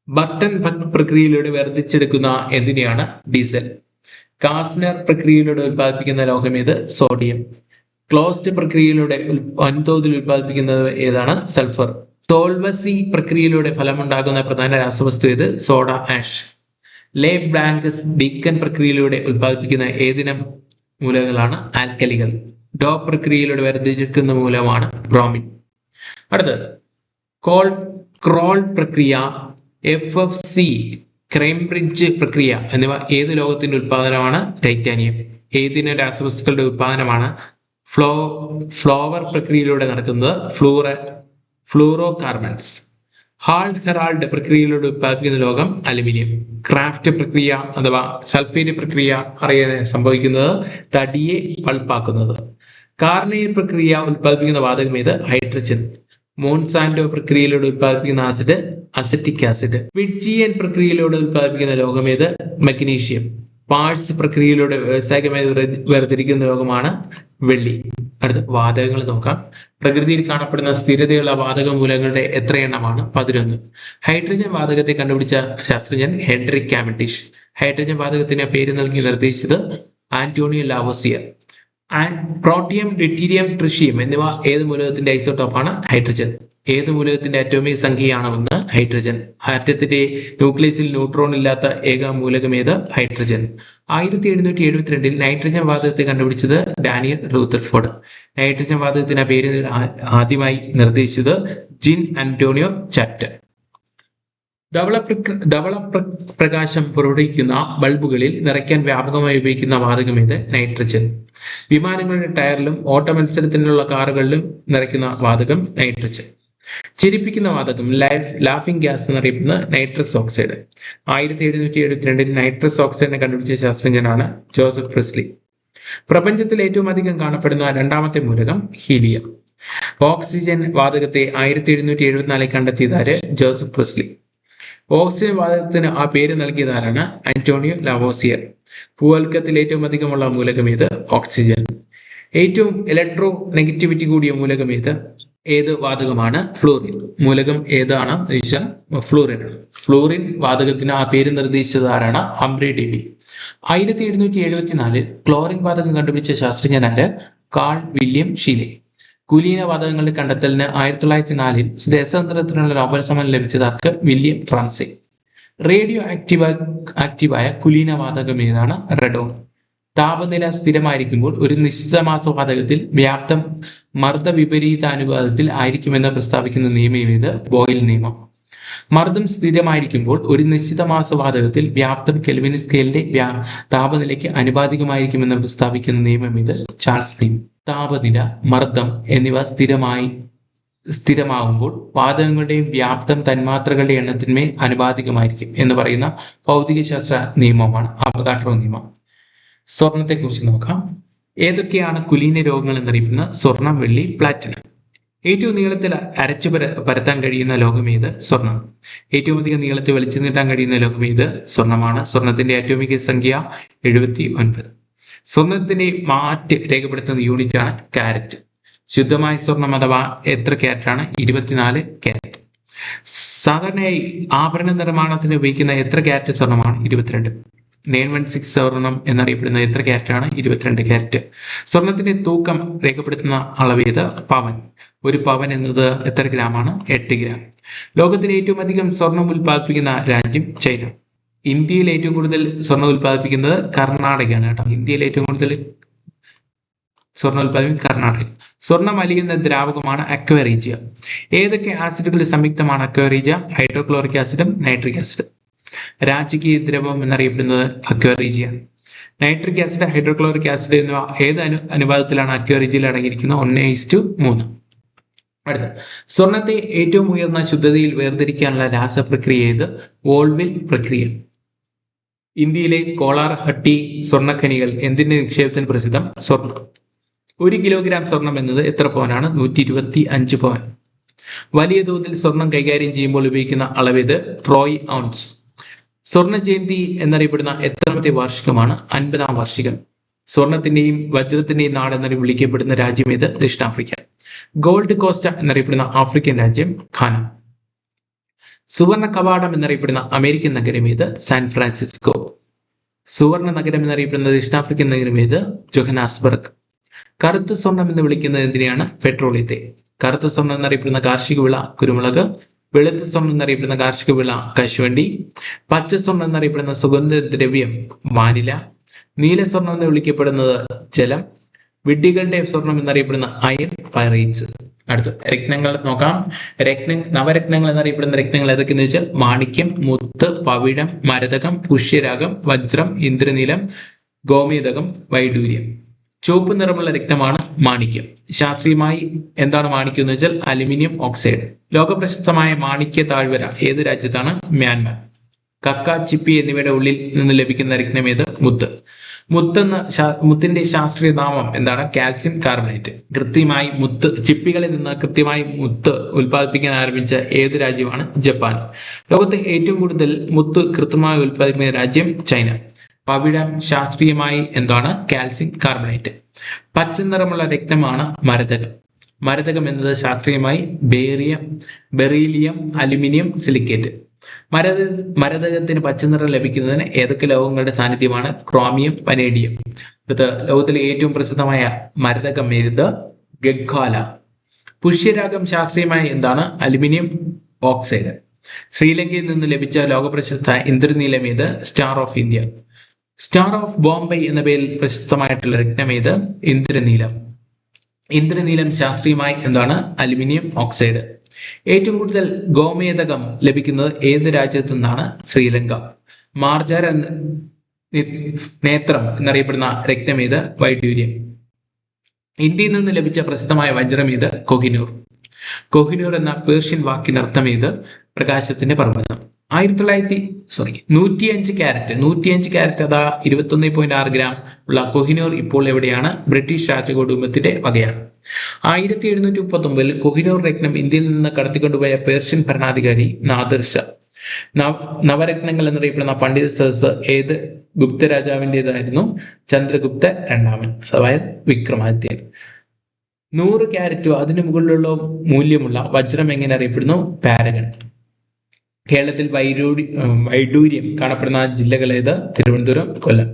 ബർട്ടൺ പ്രക്രിയയിലൂടെ വേർതിരിച്ചെടുക്കുന്ന എന്തിനെയാണ്? ഡീസൽ. കാസ്നർ പ്രക്രിയയിലൂടെ ഉത്പാദിപ്പിക്കുന്ന ലോഹം ഏത്? സോഡിയം. ക്ലോസ്ഡ് പ്രക്രിയയിലൂടെ വൻതോതിൽ ഉത്പാദിപ്പിക്കുന്നത് ഏതാണ്? സൾഫർ. സോൾവസി പ്രക്രിയയിലൂടെ ഫലമുണ്ടാകുന്ന പ്രധാന രാസവസ്തു ഏത്? Soda ash. Leblanc's Deacon പ്രക്രിയയിലൂടെ ഉത്പാദിപ്പിക്കുന്ന ഏതിനം മൂലകങ്ങളാണ്? ആൽക്കലികൾ. ഡോ പ്രക്രിയയിലൂടെ വേർതിരിച്ചെടുക്കുന്ന മൂലമാണ് ബ്രോമിൻ. അടുത്ത് ക്രോൾ പ്രക്രിയ, FFC, ക്രേംബ്രിഡ്ജ് പ്രക്രിയ എന്നിവ ഏത് ലോഹത്തിന്റെ ഉത്പാദനമാണ്? ടൈറ്റാനിയം. ഏതിന രാസവസ്തുക്കളുടെ ഉത്പാദനമാണ്? ഫ്ലോവർ പ്രക്രിയയിലൂടെ നടക്കുന്നത്? Fluoro carbons. ഹാൾ ഹെറാൾഡ് പ്രക്രിയയിലൂടെ ഉത്പാദിപ്പിക്കുന്ന ലോഹം? അലുമിനിയം. ക്രാഫ്റ്റ് പ്രക്രിയ അഥവാ സൾഫേറ്റ് പ്രക്രിയ സംഭവിക്കുന്നത്? തടിയെ പൾപ്പാക്കുന്നത്. കാർനെയർ പ്രക്രിയ ഉത്പാദിപ്പിക്കുന്ന വാതകം ഏത്? ഹൈഡ്രജൻ. മോൺസാൻഡോ പ്രക്രിയയിലൂടെ ഉത്പാദിപ്പിക്കുന്ന ആസിഡ്? Acetic acid. വിഡ്ജിയൻ പ്രക്രിയയിലൂടെ ഉത്പാദിപ്പിക്കുന്ന ലോഹം ഏത്? മഗ്നീഷ്യം. പാഴ്സ് പ്രക്രിയയിലൂടെ വ്യാവസായികമായി വേർതിരിക്കുന്ന ലോഹമാണ് വെള്ളി. അടുത്ത വാതകങ്ങൾ നോക്കാം. പ്രകൃതിയിൽ കാണപ്പെടുന്ന സ്ഥിരതയുള്ള വാതക മൂലകങ്ങളുടെ എത്ര എണ്ണമാണ്? 11. ഹൈഡ്രജൻ വാതകത്തെ കണ്ടുപിടിച്ച ശാസ്ത്രജ്ഞൻ ഹെൻറിക് കാവൻഡിഷ്. ഹൈഡ്രജൻ വാതകത്തിന് പേര് നൽകി നിർദ്ദേശിച്ചത് Antonio Lavoisier. Protium, deuterium, tritium എന്നിവ ഏത് മൂലകത്തിന്റെ ഐസോട്ടോപ്പാണ്? ഹൈഡ്രജൻ. ഏത് മൂലകത്തിന്റെ അറ്റോമിക് സംഖ്യയാണ് 1? ഹൈഡ്രജൻ. ആറ്റത്തിന്റെ ന്യൂക്ലിയസിൽ ന്യൂട്രോൺ ഇല്ലാത്ത ഏക മൂലകം ഏത്? ഹൈഡ്രജൻ. 1772 നൈട്രജൻ വാതകത്തെ കണ്ടുപിടിച്ചത് ഡാനിയൽ റൂദർഫോർഡ്. നൈട്രജൻ വാതകത്തിന് പേര് ആദ്യമായി നിർദ്ദേശിച്ചത് ജിൻ ആന്റോണിയോ ചാപ്റ്റർ. ധവള പ്രകാശം പുറപ്പെടുവിക്കുന്ന ബൾബുകളിൽ നിറയ്ക്കാൻ വ്യാപകമായി ഉപയോഗിക്കുന്ന വാതകം ഏത്? നൈട്രജൻ. വിമാനങ്ങളുടെ ടയറിലും ഓട്ട മത്സരത്തിനുള്ള കാറുകളിലും നിറയ്ക്കുന്ന വാതകം നൈട്രജൻ. ചിരിപ്പിക്കുന്ന വാതകം ലാഫിംഗ് ഗ്യാസ് എന്നറിയപ്പെടുന്ന നൈട്രസ് ഓക്സൈഡ്. 1772 നൈട്രസ് ഓക്സൈഡിനെ കണ്ടുപിടിച്ച ശാസ്ത്രജ്ഞനാണ് ജോസഫ് പ്രിസ്ലി. പ്രപഞ്ചത്തിൽ ഏറ്റവും അധികം കാണപ്പെടുന്ന രണ്ടാമത്തെ മൂലകം ഹീലിയം. ഓക്സിജൻ വാതകത്തെ 1774 കണ്ടെത്തിയതാര്? Joseph Priestley. ഓക്സിജൻ വാതകത്തിന് ആ പേര് നൽകിയതാരാണ്? Antonio Lavoisier. ഭൂവൽക്കത്തിൽ ഏറ്റവും അധികമുള്ള മൂലകം ഏത്? ഓക്സിജൻ. ഏറ്റവും ഇലക്ട്രോ നെഗറ്റിവിറ്റി കൂടിയ മൂലകം ഏത് വാതകമാണ്? ഫ്ലൂറിൻ. മൂലകം ഏതാണ് ചോദിച്ചാൽ ഫ്ലൂറിൻ ആണ്. ഫ്ലൂറിൻ വാതകത്തിന് ആ പേര് നിർദ്ദേശിച്ചത് ആരാണ്? ഹംബ്രി ഡേവി. 1774 ക്ലോറിൻ വാതകം കണ്ടുപിടിച്ച ശാസ്ത്രജ്ഞനാണ് കാൾ വില്യം ഷീലെ. കുലീന വാതകങ്ങളുടെ കണ്ടെത്തലിന് 1904 രസതന്ത്രത്തിനുള്ള നോബൽ സമ്മാനം ലഭിച്ചതാർക്ക്? William Ramsay. റേഡിയോ ആക്റ്റീവായ കുലീന വാതകം ഏതാണ്? റെഡോൺ. താപനില സ്ഥിരമായിരിക്കുമ്പോൾ ഒരു നിശ്ചിത മാസവാതകത്തിൽ വ്യാപ്തം മർദ്ദ വിപരീതാനുപാതത്തിൽ ആയിരിക്കുമെന്ന് പ്രസ്താവിക്കുന്ന നിയമം ഏത്? ബോയിൽ നിയമം. മർദ്ദം സ്ഥിരമായിരിക്കുമ്പോൾ ഒരു നിശ്ചിത മാസവാതകത്തിൽ വ്യാപ്തം കെൽവിൻ സ്കെയിലിന്റെ താപനിലയ്ക്ക് അനുപാതികമായിരിക്കുമെന്ന് പ്രസ്താവിക്കുന്ന നിയമം ഏത്? ചാൾസ് നിയമം. താപനില, മർദ്ദം എന്നിവ സ്ഥിരമാകുമ്പോൾ വാതകങ്ങളുടെയും വ്യാപ്തം തന്മാത്രകളുടെ എണ്ണത്തിന്മേൽ അനുപാതികമായിരിക്കും എന്ന് പറയുന്ന ഭൗതികശാസ്ത്ര നിയമമാണ് അവഗാഡ്രോ നിയമം. സ്വർണത്തെക്കുറിച്ച് നോക്കാം. ഏതൊക്കെയാണ് കുലീന രോഗങ്ങൾ എന്നറിയപ്പെടുന്ന? സ്വർണം, വെള്ളി, പ്ലാറ്റിനം. ഏറ്റവും നീളത്തിൽ അരച്ചു പരത്താൻ കഴിയുന്ന ലോഹമേത്? സ്വർണം. ഏറ്റവും അധികം നീളത്തിൽ വലിച്ചു നീട്ടാൻ കഴിയുന്ന ലോഹമേത്? സ്വർണമാണ്. സ്വർണത്തിന്റെ അറ്റോമിക് സംഖ്യ 79. സ്വർണത്തിന്റെ മാറ്റ് രേഖപ്പെടുത്തുന്ന യൂണിറ്റ് ആണ് കാരറ്റ്. ശുദ്ധമായ സ്വർണം അഥവാ എത്ര ക്യാരറ്റാണ്? 24 ക്യാരറ്റ്. സാധാരണയായി ആഭരണ നിർമ്മാണത്തിന് ഉപയോഗിക്കുന്ന എത്ര ക്യാരറ്റ് സ്വർണമാണ്? 22. 916 സ്വർണം എന്നറിയപ്പെടുന്നത് എത്ര ക്യാരറ്റാണ്? 22 ക്യാരറ്റ്. സ്വർണത്തിന്റെ തൂക്കം രേഖപ്പെടുത്തുന്ന അളവേത്? പവൻ. ഒരു പവൻ എന്നത് എത്ര ഗ്രാമാണ്? 8 ഗ്രാം. ലോകത്തിലെ ഏറ്റവും അധികം സ്വർണം ഉൽപ്പാദിപ്പിക്കുന്ന രാജ്യം ചൈന. ഇന്ത്യയിൽ ഏറ്റവും കൂടുതൽ സ്വർണം ഉൽപ്പാദിപ്പിക്കുന്നത് കർണാടകയാണ് കേട്ടോ. ഇന്ത്യയിൽ ഏറ്റവും കൂടുതൽ സ്വർണം ഉൽപ്പാദിപ്പിക്കുന്നത് കർണാടക. സ്വർണം അലിയുന്ന ദ്രാവകമാണ് അക്വറീജിയ. ഏതൊക്കെ ആസിഡുകൾ സംയുക്തമാണ് അക്വറീജിയ? ഹൈഡ്രോക്ലോറിക് ആസിഡും നൈട്രിക് ആസിഡും. രാജകീയ ദ്രവം എന്നറിയപ്പെടുന്നത് aqua regia. Nitric acid, hydrochloric acid എന്നിവ ഏത് അനുപാതത്തിലാണ് അക്വറീജിയയിൽ അടങ്ങിയിരിക്കുന്നത്? 1:3. അടുത്ത, സ്വർണത്തെ ഏറ്റവും ഉയർന്ന ശുദ്ധതയിൽ വേർതിരിക്കാനുള്ള രാസപ്രക്രിയ ഏത്? വോൾവിൽ പ്രക്രിയ. ഇന്ത്യയിലെ കോളാർ ഹട്ടി സ്വർണ്ണഖനികൾ എന്തിന്റെ നിക്ഷേപത്തിന് പ്രസിദ്ധം? സ്വർണം. 1 കിലോഗ്രാം സ്വർണം എന്നത് എത്ര പവനാണ്? 125 പവൻ. വലിയ തോതിൽ സ്വർണം കൈകാര്യം ചെയ്യുമ്പോൾ ഉപയോഗിക്കുന്ന അളവേത്? Troy ounce. സ്വർണ്ണ ജയന്തി എന്നറിയപ്പെടുന്ന എത്രാമത്തെ വാർഷികമാണ്? 50-ാം വാർഷികം. സ്വർണത്തിന്റെയും വജ്രത്തിന്റെയും നാട് എന്നറി വിളിക്കപ്പെടുന്ന രാജ്യം ഏത്? ദക്ഷിണാഫ്രിക്ക. ഗോൾഡ് കോസ്റ്റ് എന്നറിയപ്പെടുന്ന ആഫ്രിക്കൻ രാജ്യം ഘാന. സുവർണ കവാടം എന്നറിയപ്പെടുന്ന അമേരിക്കൻ നഗരം ഏത്? San Francisco. സുവർണ നഗരം എന്നറിയപ്പെടുന്ന ദക്ഷിണാഫ്രിക്കൻ നഗരം ഏത്? ജോഹനാസ്ബർഗ്. കറുത്ത സ്വർണം എന്ന് വിളിക്കുന്നത് എന്തിനെയാണ്? പെട്രോളിയത്തെ. കറുത്ത സ്വർണം എന്നറിയപ്പെടുന്ന കാർഷിക വിള കുരുമുളക്. വെളുത്ത സ്വർണം എന്നറിയപ്പെടുന്ന കാർഷിക വിള കശുവണ്ടി. പച്ച സ്വർണം എന്നറിയപ്പെടുന്ന സുഗന്ധദ്രവ്യം വാനില. നീല സ്വർണം എന്ന് വിളിക്കപ്പെടുന്നത് ജലം. വിഡ്ഢികളുടെ സ്വർണം എന്നറിയപ്പെടുന്ന അയൺ പൈറേറ്റ്സ്. അടുത്ത രത്നങ്ങൾ നോക്കാം. നവരത്നങ്ങൾ എന്നറിയപ്പെടുന്ന രത്നങ്ങൾ ഏതൊക്കെയെന്ന് വെച്ചാൽ മാണിക്യം, മുത്ത്, പവിഴം, മരതകം, പുഷ്യരാഗം, വജ്രം, ഇന്ദ്രനീലം, ഗോമേതകം, വൈഡൂര്യം. ചുവപ്പ് നിറമുള്ള രത്നമാണ് മാണിക്യം. ശാസ്ത്രീയമായി എന്താണ് മാണിക്യം എന്ന് വെച്ചാൽ അലുമിനിയം ഓക്സൈഡ്. ലോകപ്രശസ്തമായ മാണിക്യ താഴ്വര ഏത് രാജ്യത്താണ്? മ്യാൻമാർ. കക്ക, ചിപ്പി എന്നിവയുടെ ഉള്ളിൽ നിന്ന് ലഭിക്കുന്ന രത്നം ഏത്? മുത്ത്. മുത്തിന്റെ ശാസ്ത്രീയ നാമം എന്താണ്? Calcium carbonate. കൃത്യമായി ചിപ്പികളിൽ നിന്ന് കൃത്യമായി മുത്ത് ഉൽപ്പാദിപ്പിക്കാൻ ആരംഭിച്ച ഏത് രാജ്യമാണ്? ജപ്പാൻ. ലോകത്തെ ഏറ്റവും കൂടുതൽ മുത്ത് കൃത്യമായി ഉൽപ്പാദിപ്പിക്കുന്ന രാജ്യം ചൈന. പവിഴം ശാസ്ത്രീയമായി എന്താണ്? Calcium carbonate. പച്ച നിറമുള്ള രത്നമാണ് മരതകം. മരതകം എന്നത് ശാസ്ത്രീയമായി ബെറീലിയം, അലുമിനിയം, സിലിക്കേറ്റ്. മരതകത്തിന് പച്ചനിറം ലഭിക്കുന്നതിന് ഏതൊക്കെ ലോഹങ്ങളുടെ സാന്നിധ്യമാണ്? Chromium, vanadium. ലോകത്തിലെ ഏറ്റവും പ്രസിദ്ധമായ മരതകം ഏത്? ഗഗ്ഗാല. പുഷ്യരാഗം ശാസ്ത്രീയമായി എന്താണ്? Aluminium oxide. ശ്രീലങ്കയിൽ നിന്ന് ലഭിച്ച ലോകപ്രശസ്ത ഇന്ദ്രനീലം ഏത്? Star of India. Star of Bombay എന്ന പേരിൽ പ്രശസ്തമായിട്ടുള്ള രത്നം ഏത്? ഇന്ദ്രനീലം. ഇന്ദ്രനീലം ശാസ്ത്രീയമായി എന്താണ്? Aluminium oxide. ഏറ്റവും കൂടുതൽ ഗോമേതകം ലഭിക്കുന്നത് ഏത് രാജ്യത്തു നിന്നാണ്? ശ്രീലങ്ക. മാർജാര നേത്രം എന്നറിയപ്പെടുന്ന രത്നം ഏത്? വൈഡൂര്യം. ഇന്ത്യയിൽ നിന്ന് ലഭിച്ച പ്രസിദ്ധമായ വജ്രം ഏത്? കൊഹിനൂർ. കൊഹിനൂർ എന്ന പേർഷ്യൻ വാക്കിനർത്ഥം ഏത്? പ്രകാശത്തിന്റെ പർവ്വതം. 105 ക്യാരറ്റ് അതാ 21.6 ഗ്രാം ഉള്ള കൊഹിനൂർ ഇപ്പോൾ എവിടെയാണ്? ബ്രിട്ടീഷ് രാജകുടുംബത്തിന്റെ വകയാണ്. 1739 കൊഹിനൂർ രത്നം ഇന്ത്യയിൽ നിന്ന് കടത്തിക്കൊണ്ടുപോയ പേർഷ്യൻ ഭരണാധികാരി നാദിർ ഷാ. നവരത്നങ്ങൾ എന്നറിയപ്പെടുന്ന പണ്ഡിത സദസ് ഏത് ഗുപ്ത രാജാവിൻ്റെതായിരുന്നു? ചന്ദ്രഗുപ്ത രണ്ടാമൻ അഥവാ വിക്രമാദിത്യൻ. 100 ക്യാരറ്റോ അതിനു മുകളിലുള്ള മൂല്യമുള്ള വജ്രം എങ്ങനെ അറിയപ്പെടുന്നു? പാരഗൺ. കേരളത്തിൽ വൈഡൂര്യം കാണപ്പെടുന്ന ജില്ലകൾ ഏത്? തിരുവനന്തപുരം, കൊല്ലം.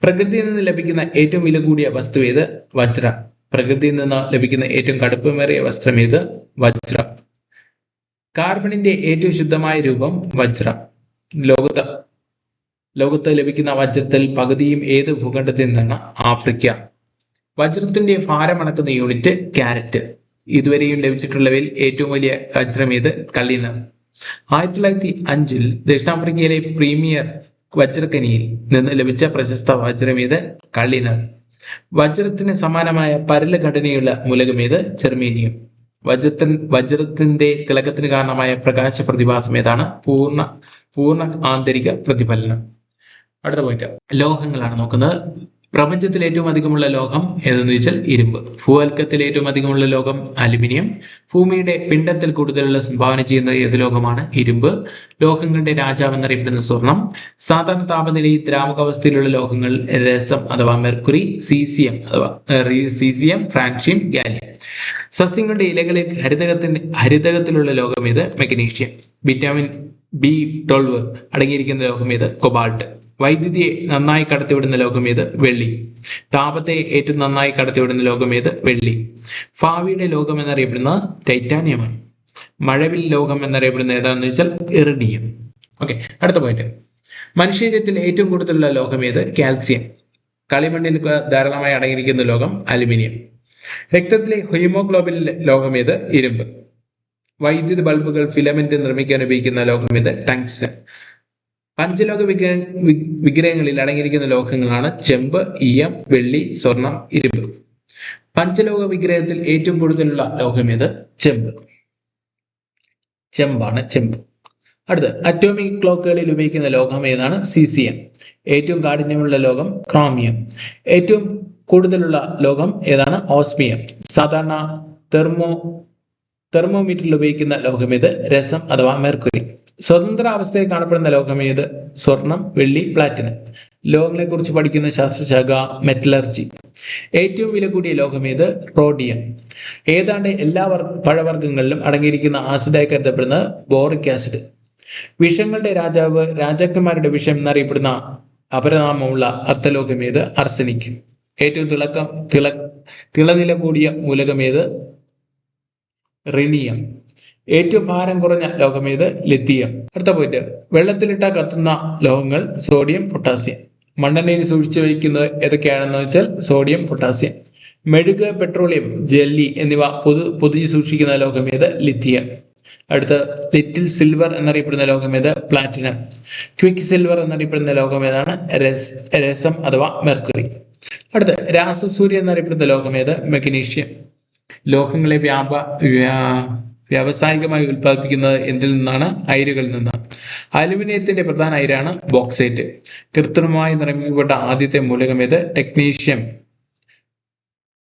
പ്രകൃതിയിൽ നിന്ന് ലഭിക്കുന്ന ഏറ്റവും വില കൂടിയ വസ്തു ഏത്? വജ്ര. പ്രകൃതിയിൽ നിന്ന് ലഭിക്കുന്ന ഏറ്റവും കടുപ്പമേറിയ വസ്ത്രം ഏത്? വജ്രം. കാർബണിന്റെ ഏറ്റവും ശുദ്ധമായ രൂപം വജ്ര. ലോകത്ത് ലഭിക്കുന്ന വജ്രത്തിൽ പകുതിയും ഏത് ഭൂഖണ്ഡത്തിൽ നിന്നാണ്? ആഫ്രിക്ക. വജ്രത്തിന്റെ ഭാരം അളക്കുന്ന യൂണിറ്റ് ക്യാരറ്റ്. ഇതുവരെയും ലഭിച്ചിട്ടുള്ളവയിൽ ഏറ്റവും വലിയ വജ്രം ഏത്? കള്ളിനർ. 1905 ദക്ഷിണാഫ്രിക്കയിലെ പ്രീമിയർ വജ്രഖനിയിൽ നിന്ന് ലഭിച്ച പ്രശസ്ത വജ്രം ഏത്? കള്ളിനർ. വജ്രത്തിന് സമാനമായ പരല ഘടനയുള്ള മൂലകം ഏത്? ജെർമേനിയം. വജ്രത്തിന്റെ തിളക്കത്തിന് കാരണമായ പ്രകാശ പ്രതിഭാസം ഏതാണ്? പൂർണ്ണ ആന്തരിക പ്രതിഫലനം. അടുത്ത പോയിന്റ് ലോഹങ്ങളാണ് നോക്കുന്നത്. പ്രപഞ്ചത്തിൽ ഏറ്റവും അധികമുള്ള ലോഹം ഏതെന്ന് ചോദിച്ചാൽ ഇരുമ്പ്. ഭൂവൽക്കത്തിൽ ഏറ്റവും അധികമുള്ള ലോഹം അലുമിനിയം. ഭൂമിയുടെ പിണ്ഡത്തിൽ കൂടുതലുള്ള സംഭാവന ചെയ്യുന്ന ഏത് ലോഹമാണ്? ഇരുമ്പ്. ലോഹങ്ങളുടെ രാജാവ് എന്നറിയപ്പെടുന്ന സ്വർണം. സാധാരണ താപനിലയിൽ ദ്രാവകാവസ്ഥയിലുള്ള ലോഹങ്ങൾ രസം അഥവാ മെർക്കുറി, സീസിയം, ഫ്രാൻഷ്യം, ഗാലിയം. സസ്യങ്ങളുടെ ഇലകളിൽ ഹരിതകത്തിലുള്ള ലോഹം ഏത്? മഗ്നീഷ്യം. വിറ്റാമിൻ B12 അടങ്ങിയിരിക്കുന്ന ലോഹം ഏത്? കൊബാൾട്ട്. വൈദ്യുതിയെ നന്നായി കടത്തിവിടുന്ന ലോഹം ഏത്? വെള്ളി. താപത്തെ ഏറ്റവും നന്നായി കടത്തിവിടുന്ന ലോഹം ഏത്? വെള്ളി. ഭാവിയുടെ ലോഹം എന്നറിയപ്പെടുന്നത് ടൈറ്റാനിയമാണ്. മഴവിൽ ലോഹം എന്നറിയപ്പെടുന്ന ഏതാണെന്ന് വെച്ചാൽ ഇറിഡിയം. ഓക്കെ, അടുത്ത പോയിന്റ്. മനുഷ്യരീരത്തിൽ ഏറ്റവും കൂടുതലുള്ള ലോഹം ഏത്? കാൽസ്യം. കളിമണ്ണിൽ ധാരാളമായി അടങ്ങിയിരിക്കുന്ന ലോഹം അലുമിനിയം. രക്തത്തിലെ ഹീമോഗ്ലോബിൻ ലോഹം ഏത്? ഇരുമ്പ്. വൈദ്യുത ബൾബുകൾ ഫിലമെന്റ് നിർമ്മിക്കാൻ ഉപയോഗിക്കുന്ന ലോഹം ഏത്? ടങ്സ്റ്റൺ. പഞ്ചലോഹ വിഗ്രഹങ്ങളിൽ അടങ്ങിയിരിക്കുന്ന ലോഹങ്ങളാണ് ചെമ്പ്, ഈയം, വെള്ളി, സ്വർണം, ഇരുമ്പ്. പഞ്ചലോഹ വിഗ്രഹത്തിൽ ഏറ്റവും കൂടുതലുള്ള ലോഹം ഏത്? ചെമ്പാണ്. അടുത്ത്, അറ്റോമിക് ക്ലോക്കുകളിൽ ഉപയോഗിക്കുന്ന ലോഹം ഏതാണ്? സീസിയം. ഏറ്റവും കാഠിന്യമുള്ള ലോഹം ക്രോമിയം. ഏറ്റവും കൂടുതലുള്ള ലോഹം ഏതാണ്? ഓസ്മിയം. സാധാരണ തെർമോമീറ്ററിൽ ഉപയോഗിക്കുന്ന ലോഹം ഏത്? രസം അഥവാ മെർക്കുറി. സ്വതന്ത്ര അവസ്ഥയിൽ കാണപ്പെടുന്ന ലോഹം ഏത്? സ്വർണം, വെള്ളി, പ്ലാറ്റിനം. ലോഹങ്ങളെ കുറിച്ച് പഠിക്കുന്ന ശാസ്ത്രശാഖ മെറ്റലർജി. ഏറ്റവും വില കൂടിയ ലോഹം ഏത്? റോഡിയം. ഏതാണ്ട് എല്ലാ പഴവർഗ്ഗങ്ങളിലും അടങ്ങിയിരിക്കുന്ന ആസിഡായി കരുതപ്പെടുന്ന ബോറിക് ആസിഡ്. വിഷങ്ങളുടെ രാജാവ്, രാജാക്കന്മാരുടെ വിഷം എന്നറിയപ്പെടുന്ന അപരനാമമുള്ള അർദ്ധലോഹം ഏത്? അർസനിക്. ഏറ്റവും തിളനില കൂടിയ മൂലകം ഏത്? റിനിയം. ഏറ്റവും ഭാരം കുറഞ്ഞ ലോഹം ഏത്? ലിഥിയം. അടുത്ത പോയിന്റ്. വെള്ളത്തിലിട്ട കത്തുന്ന ലോഹങ്ങൾ സോഡിയം, പൊട്ടാസ്യം. മണ്ണെണ്ണയിൽ സൂക്ഷിച്ചു വയ്ക്കുന്നത് ഏതൊക്കെയാണെന്ന് വെച്ചാൽ സോഡിയം, പൊട്ടാസ്യം. മെഴുക്, പെട്രോളിയം, ജെല്ലി എന്നിവ പൊതിഞ്ഞ് സൂക്ഷിക്കുന്ന ലോഹം ഏത്? ലിഥിയം. അടുത്ത്, ലിറ്റിൽ സിൽവർ എന്നറിയപ്പെടുന്ന ലോഹം ഏത്? പ്ലാറ്റിനം. ക്വിക്ക് സിൽവർ എന്നറിയപ്പെടുന്ന ലോഹം ഏതാണ്? രസം അഥവാ മെർക്കുറി. അടുത്ത്, രാസസൂര്യ എന്നറിയപ്പെടുന്ന ലോഹം ഏത്? മഗ്നീഷ്യം. ലോഹങ്ങളെ വ്യാവസായികമായി ഉൽപ്പാദിപ്പിക്കുന്നത് എന്തിൽ നിന്നാണ്? അയിരുകളിൽ നിന്നാണ്. അലുമിനിയത്തിന്റെ പ്രധാന അയിരാണ് ബോക്സൈറ്റ്. കൃത്രിമമായി നിർമ്മിക്കപ്പെട്ട ആദ്യത്തെ മൂലകം ഏത്? ടെക്നീഷ്യം.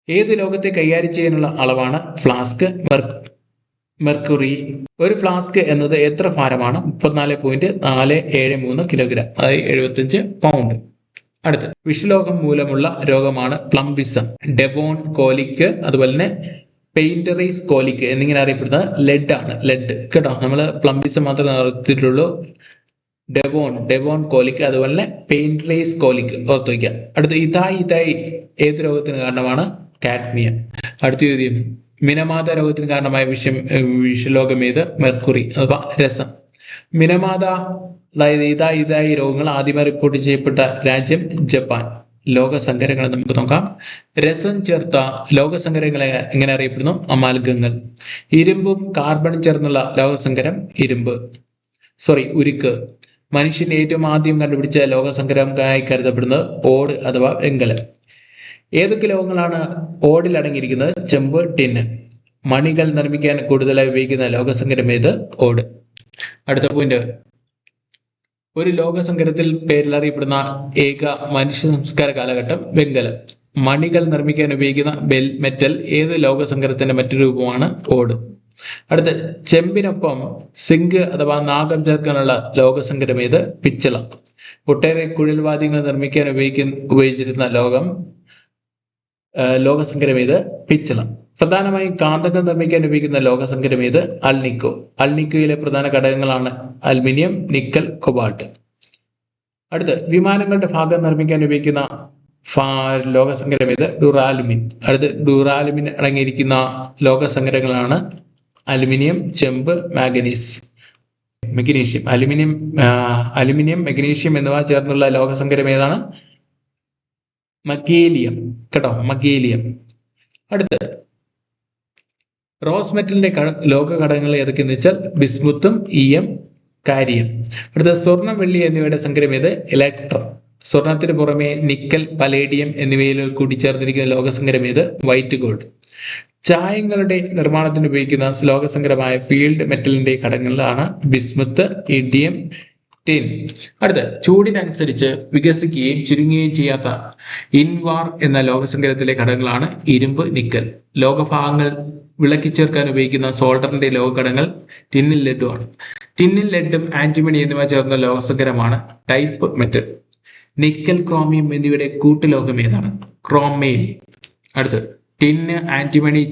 ഏത് ലോഹത്തെ കൈകാര്യം ചെയ്യാനുള്ള അളവാണ്? Flask, mercury. ഒരു ഫ്ലാസ്ക് എന്നത് എത്ര ഭാരമാണ്? 34.473 കിലോഗ്രാം, അതായത് 75 പൗണ്ട്. അടുത്ത്, വിഷലോഹം മൂലമുള്ള രോഗമാണ് പ്ലംബിസം. ഡെവോൺ കോലിക്, അതുപോലെ തന്നെ പെയിന്ററൈസ് കോലിക് എന്നിങ്ങനെ അറിയപ്പെടുന്നത് ലെഡ് കേട്ടോ. നമ്മൾ പ്ലംബിസം മാത്രമേ നടത്തിയിട്ടുള്ളൂ. ഡെവോൺ കോലിക്, അതുപോലെ തന്നെ പെയിന്ററൈസ് കോലിക് ഓർത്ത് വയ്ക്കുക. അടുത്ത്, ഇതായി ഏത് രോഗത്തിന് കാരണമാണ്? കാഡ്മിയം. അടുത്ത ചോദ്യം. മിനമാത രോഗത്തിന് കാരണമായ വിഷലോകം ഏത്? മെർക്കുറി അഥവാ രസം. മിനമാത, അതായത് ഇതായി രോഗങ്ങൾ ആദ്യമായി റിപ്പോർട്ട് ചെയ്യപ്പെട്ട രാജ്യം ജപ്പാൻ. ലോകസങ്കരങ്ങൾ നമുക്ക് നോക്കാം. രസം ചേർത്ത ലോകസങ്കരങ്ങളെ എങ്ങനെ അറിയപ്പെടുന്നു? അമാൽഗങ്ങൾ. ഇരുമ്പും കാർബണും ചേർന്നുള്ള ലോകസങ്കരം ഉരുക്ക്. മനുഷ്യൻ ഏറ്റവും ആദ്യം കണ്ടുപിടിച്ച ലോകസങ്കരമായി കരുതപ്പെടുന്നത് ഓട് അഥവാ വെങ്കലം. ഏതൊക്കെ ലോഹങ്ങളാണ് ഓടിൽ അടങ്ങിയിരിക്കുന്നത്? ചെമ്പ്, ടിന്ന്. മണികൾ നിർമ്മിക്കാൻ കൂടുതലായി ഉപയോഗിക്കുന്ന ലോകസങ്കരം ഏത്? ഓട്. അടുത്ത പോയിന്റ്. ഒരു ലോകസങ്കരത്തിൽ പേരിൽ അറിയപ്പെടുന്ന ഏക മനുഷ്യ സംസ്കാര കാലഘട്ടം വെങ്കലം. മണികൾ നിർമ്മിക്കാൻ ഉപയോഗിക്കുന്ന മെറ്റൽ ഏത് ലോകസങ്കരത്തിന്റെ മറ്റൊരു രൂപമാണ്? ഓട്. അടുത്ത, ചെമ്പിനൊപ്പം സിങ്ക് അഥവാ നാഗം ചേർക്കാനുള്ള ലോകസങ്കരം ഏത്? പിച്ചള. ഒട്ടേറെ കുഴൽവാദ്യങ്ങൾ നിർമ്മിക്കാൻ ഉപയോഗിച്ചിരുന്ന ലോകസങ്കരം ഏത്? പിച്ചള. പ്രധാനമായും കാന്തങ്ങൾ നിർമ്മിക്കാൻ ഉപയോഗിക്കുന്ന ലോകസങ്കരം ഏത്? അൾനിക്കോ. അൾനിക്കോയിലെ പ്രധാന ഘടകങ്ങളാണ് അലുമിനിയം, നിക്കൽ, കൊബാൾട്ട്. അടുത്ത്, വിമാനങ്ങളുടെ ഭാഗം നിർമ്മിക്കാൻ ഉപയോഗിക്കുന്ന ലോകസങ്കരം ഏത്? ഡുറാലുമിൻ. അടുത്ത്, ഡുറാലുമിൻ അടങ്ങിയിരിക്കുന്ന ലോകസങ്കരങ്ങളാണ് അലുമിനിയം, ചെമ്പ്, മഗ്നീഷ്യം. അലുമിനിയം, മഗ്നീഷ്യം എന്നിവ ചേർന്നുള്ള ലോകസങ്കരം ഏതാണ്? മഗീലിയം കേട്ടോ, മഗീലിയം. അടുത്ത്, റോസ് മെറ്റലിന്റെ ലോക ഘടകങ്ങൾ ഏതൊക്കെയെന്ന് വെച്ചാൽ ബിസ്മുത്തും, ഈയം, കാരിയം. അടുത്ത, സ്വർണം, വെള്ളി എന്നിവയുടെ സങ്കരം ഏത്? ഇലക്ട്രം. സ്വർണത്തിന് പുറമെ നിക്കൽ, പലേഡിയം എന്നിവയിൽ കൂടി ചേർന്നിരിക്കുന്ന ലോകസങ്കരം ഏത്? White gold. ചായങ്ങളുടെ നിർമ്മാണത്തിന് ഉപയോഗിക്കുന്ന ലോകസങ്കരമായ ഫീൽഡ് മെറ്റലിന്റെ ഘടകങ്ങളാണ് ബിസ്മുത്ത്, ഇഡിയം, ടിൻ. അടുത്ത ചൂടിനനുസരിച്ച് വികസിക്കുകയും ചുരുങ്ങുകയും ചെയ്യാത്ത ഇൻവാർ എന്ന ലോകസങ്കരത്തിലെ ഘടകങ്ങളാണ് ഇരുമ്പ്, നിക്കൽ. ലോകഭാഗങ്ങൾ വിളക്കി ചേർക്കാൻ ഉപയോഗിക്കുന്ന സോൾഡറിന്റെ ലോകഘടകങ്ങൾ ടിന്നും ലെഡുമാണ്. ടിന്നും ലെഡും ആന്റിമണി എന്നിവ ചേർന്ന ലോകസങ്കരമാണ് ടൈപ്പ് മെറ്റൽ. നിക്കൽ, ക്രോമിയം എന്നിവയുടെ കൂട്ടുലോകം ഏതാണ്? ക്രോമൈൻ. അടുത്ത് ടിന്ന്, ആന്റിമണി,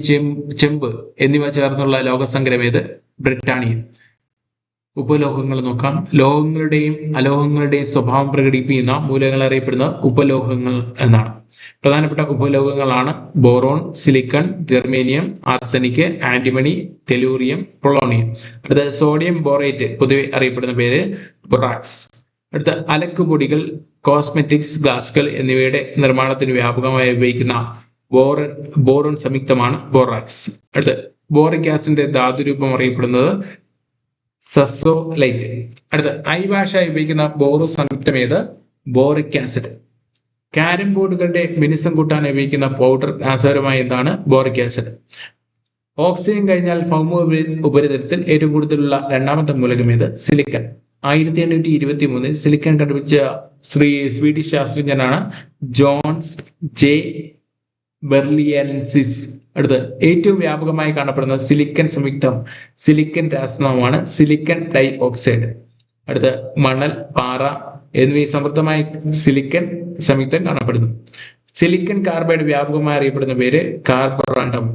ചെമ്പ് എന്നിവ ചേർന്നുള്ള ലോകസങ്കരം ഏത്? ബ്രിട്ടാനിയം. ഉപലോഹങ്ങൾ നോക്കാം. ലോഹങ്ങളുടെയും അലോഹങ്ങളുടെയും സ്വഭാവം പ്രകടിപ്പിക്കുന്ന മൂലകങ്ങൾ അറിയപ്പെടുന്നത് ഉപലോഹങ്ങൾ എന്നാണ്. പ്രധാനപ്പെട്ട ഉപലോഹങ്ങളാണ് boron, silicon, germanium, arsenic, antimony, tellurium, polonium. അടുത്ത സോഡിയം ബോറേറ്റ്, പൊതുവെ അറിയപ്പെടുന്ന പേര് ബൊറാക്സ്. അടുത്ത അലക്കുപൊടികൾ, കോസ്മെറ്റിക്സ്, ഗ്ലാസുകൾ എന്നിവയുടെ നിർമ്മാണത്തിന് വ്യാപകമായി ഉപയോഗിക്കുന്ന ബോറോൺ സംയുക്തമാണ് ബോറാക്സ്. അടുത്ത ബോറിക് ആസിഡിന്റെ ധാതുരൂപം അറിയപ്പെടുന്നത് സസോലൈറ്റ്. അടുത്ത ഐഭാഷയായി ഉപയോഗിക്കുന്ന ബോറോ സംയുക്തം ഏത്? Boric acid. കാരം ബോർഡുകളുടെ മിനുസം കൂട്ടാൻ ഉപയോഗിക്കുന്ന പൗഡർ രാസപരമായ എന്താണ്? Boric acid. ഓക്സിജൻ കഴിഞ്ഞാൽ ഭൗമ ഉപരിതലത്തിൽ ഏറ്റവും കൂടുതലുള്ള രണ്ടാമത്തെ മൂലകം ഏത്? സിലിക്കൺ. 1823 സിലിക്കൺ കണ്ടുപിടിച്ച സ്വീഡിഷ് ശാസ്ത്രജ്ഞനാണ് ജോൺസ് ജെ ബെർലിയൻസിസ്. അടുത്ത് ഏറ്റവും വ്യാപകമായി കാണപ്പെടുന്ന സിലിക്കൺ സംയുക്തം, സിലിക്കൺ രാസനാമമാണ് സിലിക്കൺ ഡൈ ഓക്സൈഡ്. അടുത്ത് മണൽ, പാറ എന്നിവയിൽ സമൃദ്ധമായ സിലിക്കൺ സംയുക്തം കാണപ്പെടുന്നു. സിലിക്കൺ കാർബൈഡ് വ്യാപകമായി അറിയപ്പെടുന്ന പേര് കാർബോറാണ്ടം.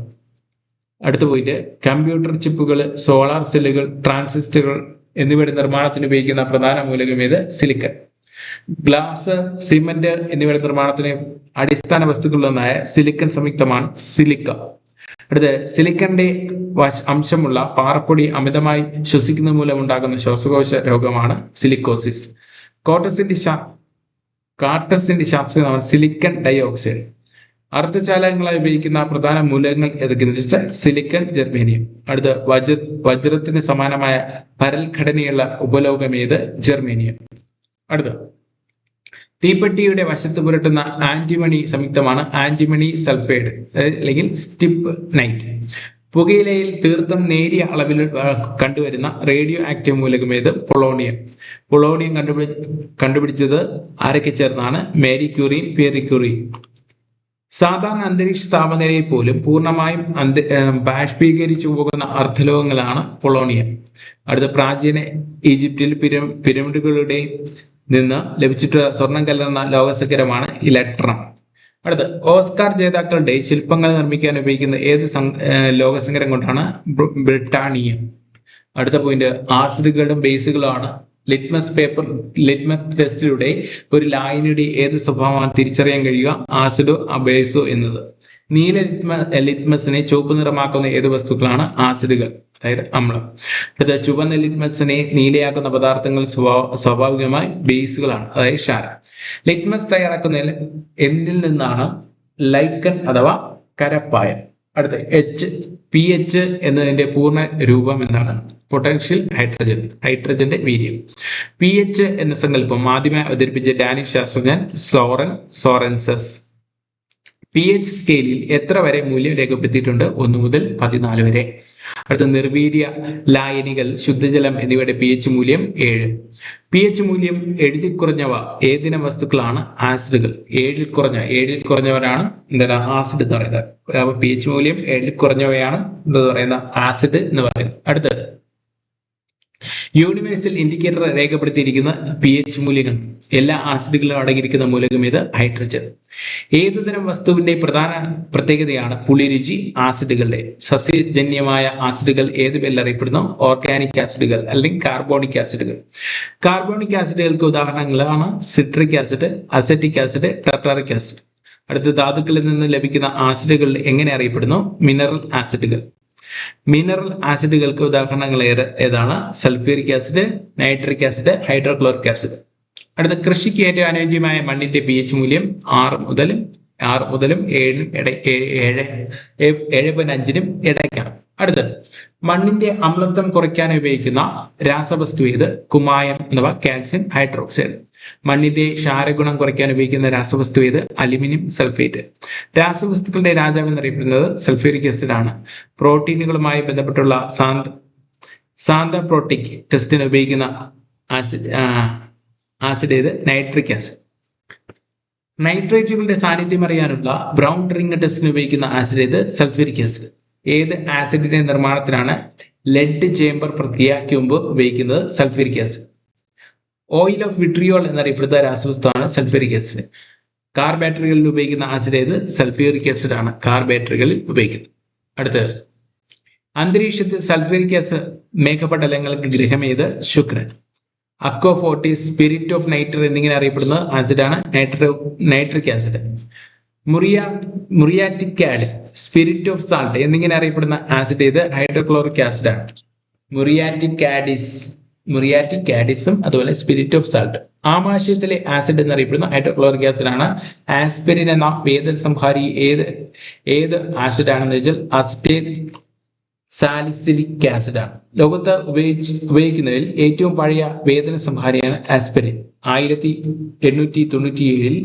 അടുത്ത പോയിന്റ് കമ്പ്യൂട്ടർ ചിപ്പുകൾ, സോളാർ സെല്ലുകൾ, ട്രാൻസിസ്റ്ററുകൾ എന്നിവയുടെ നിർമ്മാണത്തിന് ഉപയോഗിക്കുന്ന പ്രധാന മൂലകം ഏത്? സിലിക്കൺ. ഗ്ലാസ്, സിമന്റ് എന്നിവയുടെ നിർമ്മാണത്തിന് അടിസ്ഥാന വസ്തുക്കളിലൊന്നായ സിലിക്കൺ സംയുക്തമാണ് സിലിക്ക. അടുത്ത് സിലിക്കന്റെ അംശമുള്ള പാറപ്പൊടി അമിതമായി ശ്വസിക്കുന്നത് മൂലം ഉണ്ടാകുന്ന ശ്വാസകോശ രോഗമാണ് സിലിക്കോസിസ്. കാർട്ടസിന്റെ ശാസ്ത്രനാമം സിലിക്കൺ ഡൈ ഓക്സൈഡ്. അർദ്ധചാലകങ്ങളായി ഉപയോഗിക്കുന്ന പ്രധാന മൂലകങ്ങൾ ഏതൊക്കെയെന്ന് വെച്ചാൽ സിലിക്കൺ, ജെർമേനിയം. അടുത്ത വജ്രത്തിന് സമാനമായ പരൽഘടനയുള്ള ഉപലോകം ഏത്? ജെർമേനിയം. അടുത്ത തീപ്പെട്ടിയുടെ വശത്ത് പുരട്ടുന്ന ആന്റിമണി സംയുക്തമാണ് ആന്റിമണി സൾഫൈഡ് അല്ലെങ്കിൽ സ്റ്റിപ്പ് നൈറ്റ്. പുകയിലയിൽ തീർത്തും നേരിയ അളവിൽ കണ്ടുവരുന്ന റേഡിയോ ആക്റ്റീവ് മൂലകം ഏത്? പൊളോണിയം. പൊളോണിയം കണ്ടുപിടിച്ചത് ആരൊക്കെ ചേർന്നാണ്? മേരി ക്യൂറിയും പിയറി ക്യൂറിയും. സാധാരണ അന്തരീക്ഷ താപനിലയിൽ പോലും പൂർണ്ണമായും ബാഷ്പീകരിച്ചു പോകുന്ന അർദ്ധലോകങ്ങളാണ് പൊളോണിയം. അടുത്ത പ്രാചീന ഈജിപ്തിൽ പിരമിഡുകളുടെ നിന്ന് ലഭിച്ചിട്ടുള്ള സ്വർണം കലർന്ന ലോകസങ്കരമാണ് ഇലക്ട്രം. അടുത്ത ഓസ്കാർ ജേതാക്കളുടെ ശില്പങ്ങൾ നിർമ്മിക്കാൻ ഉപയോഗിക്കുന്ന ഏത് ലോകസങ്കരം കൊണ്ടാണ്? ബ്രിട്ടാനിയം. അടുത്ത പോയിന്റ് ആസിഡുകളും ബേസുകളുമാണ്. ലിറ്റ്മസ് ടെസ്റ്റിലൂടെ ഒരു ലായനിയുടെ ഏത് സ്വഭാവമാണ് തിരിച്ചറിയാൻ കഴിയുക? ആസിഡോ ബേസോ എന്നത്. നീല ലിറ്റ്മസിനെ ചുവപ്പ് നിറമാക്കുന്ന ഏത് വസ്തുക്കളാണ്? ആസിഡുകൾ, അതായത് അമ്ലം. അടുത്ത ചുവന്ന ലിറ്റ്മസിനെ നീലയാക്കുന്ന പദാർത്ഥങ്ങൾ സ്വാഭാവികമായി ബേസുകളാണ്, അതായത് ക്ഷാരം. ലിറ്റ്മസ് തയ്യാറാക്കുന്നതിൽ എന്തിൽ നിന്നാണ്? ലൈക്കൺ അഥവാ കരപ്പായം. അടുത്ത pH എന്നതിന്റെ പൂർണ്ണ രൂപം എന്താണ്? പൊട്ടൻഷ്യൽ ഹൈഡ്രജന്റെ വീര്യം. pH എന്ന സങ്കല്പം ആദ്യമായി അവതരിപ്പിച്ച ഡാനിഷ് ശാസ്ത്രജ്ഞൻ സോറൻസസ്. pH സ്കെയിലിൽ എത്ര വരെ മൂല്യം രേഖപ്പെടുത്തിയിട്ടുണ്ട്? 1 മുതൽ 14 വരെ. അടുത്ത നിർവീര്യ ലായനികൾ, ശുദ്ധജലം എന്നിവയുടെ pH മൂല്യം 7. pH മൂല്യം എഴുതി കുറഞ്ഞവ ഏതിനം വസ്തുക്കളാണ്? ആസിഡുകൾ. ഏഴിൽ കുറഞ്ഞവരാണ് എന്താണ്? ആസിഡ് എന്ന് പറയുന്നത്. അപ്പൊ pH മൂല്യം 7 കുറഞ്ഞവയാണ് എന്താ പറയുന്ന? ആസിഡ് എന്ന് പറയുന്നത്. അടുത്തത് യൂണിവേഴ്സൽ ഇൻഡിക്കേറ്റർ രേഖപ്പെടുത്തിയിരിക്കുന്ന pH മൂല്യങ്ങൾ. എല്ലാ ആസിഡുകളിലും അടങ്ങിയിരിക്കുന്ന മൂലകം ഏത്? ഹൈഡ്രജൻ. ഏതുതരം വസ്തുവിന്റെ പ്രധാന പ്രത്യേകതയാണ് പുളിരുചി? ആസിഡുകളുടെ. സസ്യജന്യമായ ആസിഡുകൾ ഏത് പേരിൽ അറിയപ്പെടുന്നു? ഓർഗാനിക് ആസിഡുകൾ അല്ലെങ്കിൽ കാർബോണിക് ആസിഡുകൾ. കാർബോണിക് ആസിഡുകൾക്ക് ഉദാഹരണങ്ങളാണ് citric acid, acetic acid, tartaric acid. അടുത്ത ധാതുക്കളിൽ നിന്ന് ലഭിക്കുന്ന ആസിഡുകൾ എങ്ങനെ അറിയപ്പെടുന്നു? മിനറൽ ആസിഡുകൾ. മിനറൽ ആസിഡുകൾക്ക് ഉദാഹരണങ്ങൾ ഏതാണ്? Sulphuric acid, nitric acid, hydrochloric acid. അടുത്ത കൃഷിക്ക് ഏറ്റവും അനുയോജ്യമായ മണ്ണിന്റെ pH മൂല്യം 6 മുതലും 7.5 ഇടയ്ക്കാണ്. അടുത്ത് മണ്ണിന്റെ അമ്ലത്വം കുറയ്ക്കാൻ ഉപയോഗിക്കുന്ന രാസവസ്തു ഏത്? കുമായം അഥവാ കാൽസ്യം ഹൈഡ്രോക്സൈഡ്. മണ്ണിന്റെ ക്ഷാരഗുണം കുറയ്ക്കാൻ ഉപയോഗിക്കുന്ന രാസവസ്തു ഏത്? Aluminium sulphate. രാസവസ്തുക്കളുടെ രാജാവ് എന്നറിയപ്പെടുന്നത് സൾഫ്യൂരിക് ആസിഡ് ആണ്. പ്രോട്ടീനുകളുമായി ബന്ധപ്പെട്ടുള്ള സാന്തപ്രോട്ടിക് ടെസ്റ്റിന് ഉപയോഗിക്കുന്ന ആസിഡ് ആസിഡ് ഏത്? Nitric acid. നൈട്രേറ്റുകളുടെ സാന്നിധ്യം അറിയാനുള്ള ബ്രൗൺ റിംഗ് ടെസ്റ്റിന് ഉപയോഗിക്കുന്ന ആസിഡ് ഏത്? Sulphuric acid. ഏത് ആസിഡിന്റെ നിർമ്മാണത്തിനാണ് ലെഡ് ചേംബർ പ്രക്രിയയ്ക്ക് മുമ്പ് ഉപയോഗിക്കുന്നത്? Sulphuric acid. Oil of vitriol എന്നറിയപ്പെടുന്ന രാസവസ്തുവാണ് സൾഫ്യൂരിക് ആസിഡ്. കാർ ബാറ്ററികളിൽ ഉപയോഗിക്കുന്ന ആസിഡ് ഏത്? സൾഫ്യൂരിക് ആസിഡ് ആണ് കാർ ബാറ്ററികളിൽ ഉപയോഗിക്കുന്നത്. അടുത്തത്, അന്തരീക്ഷത്തിൽ സൾഫ്യൂരിക് ആസിഡ് മേഘപടലങ്ങൾക്ക് ഗൃഹമേത്? ശുക്രൻ. Aqua fortis, spirit of nitre എന്നിങ്ങനെ അറിയപ്പെടുന്ന ആസിഡാണ് nitric acid. Muriatic acid, spirit of salt എന്നിങ്ങനെ അറിയപ്പെടുന്ന ആസിഡ് ഏത്? ഹൈഡ്രോക്ലോറിക് ആസിഡ് ആണ്. മുറിയാറ്റിക് ആഡിസും അതുപോലെ സ്പിരിറ്റ് ഓഫ് സാൾട്ട്. ആമാശയത്തിലെ ആസിഡ് എന്നറിയപ്പെടുന്ന ഹൈഡ്രോക്ലോറിക് ആസിഡ് ആണ്. ആസ്പിരിൻ എന്ന വേദന സംഹാരി ഏത് ആസിഡ് ആണെന്ന് വെച്ചാൽ അസ്റ്റേറ്റ് സാലിസിലിക് ആസിഡ് ആണ്. ലോകത്ത് ഉപയോഗിക്കുന്നതിൽ ഏറ്റവും പഴയ വേദന സംഹാരിയാണ് ആസ്പിരിൻ. 1897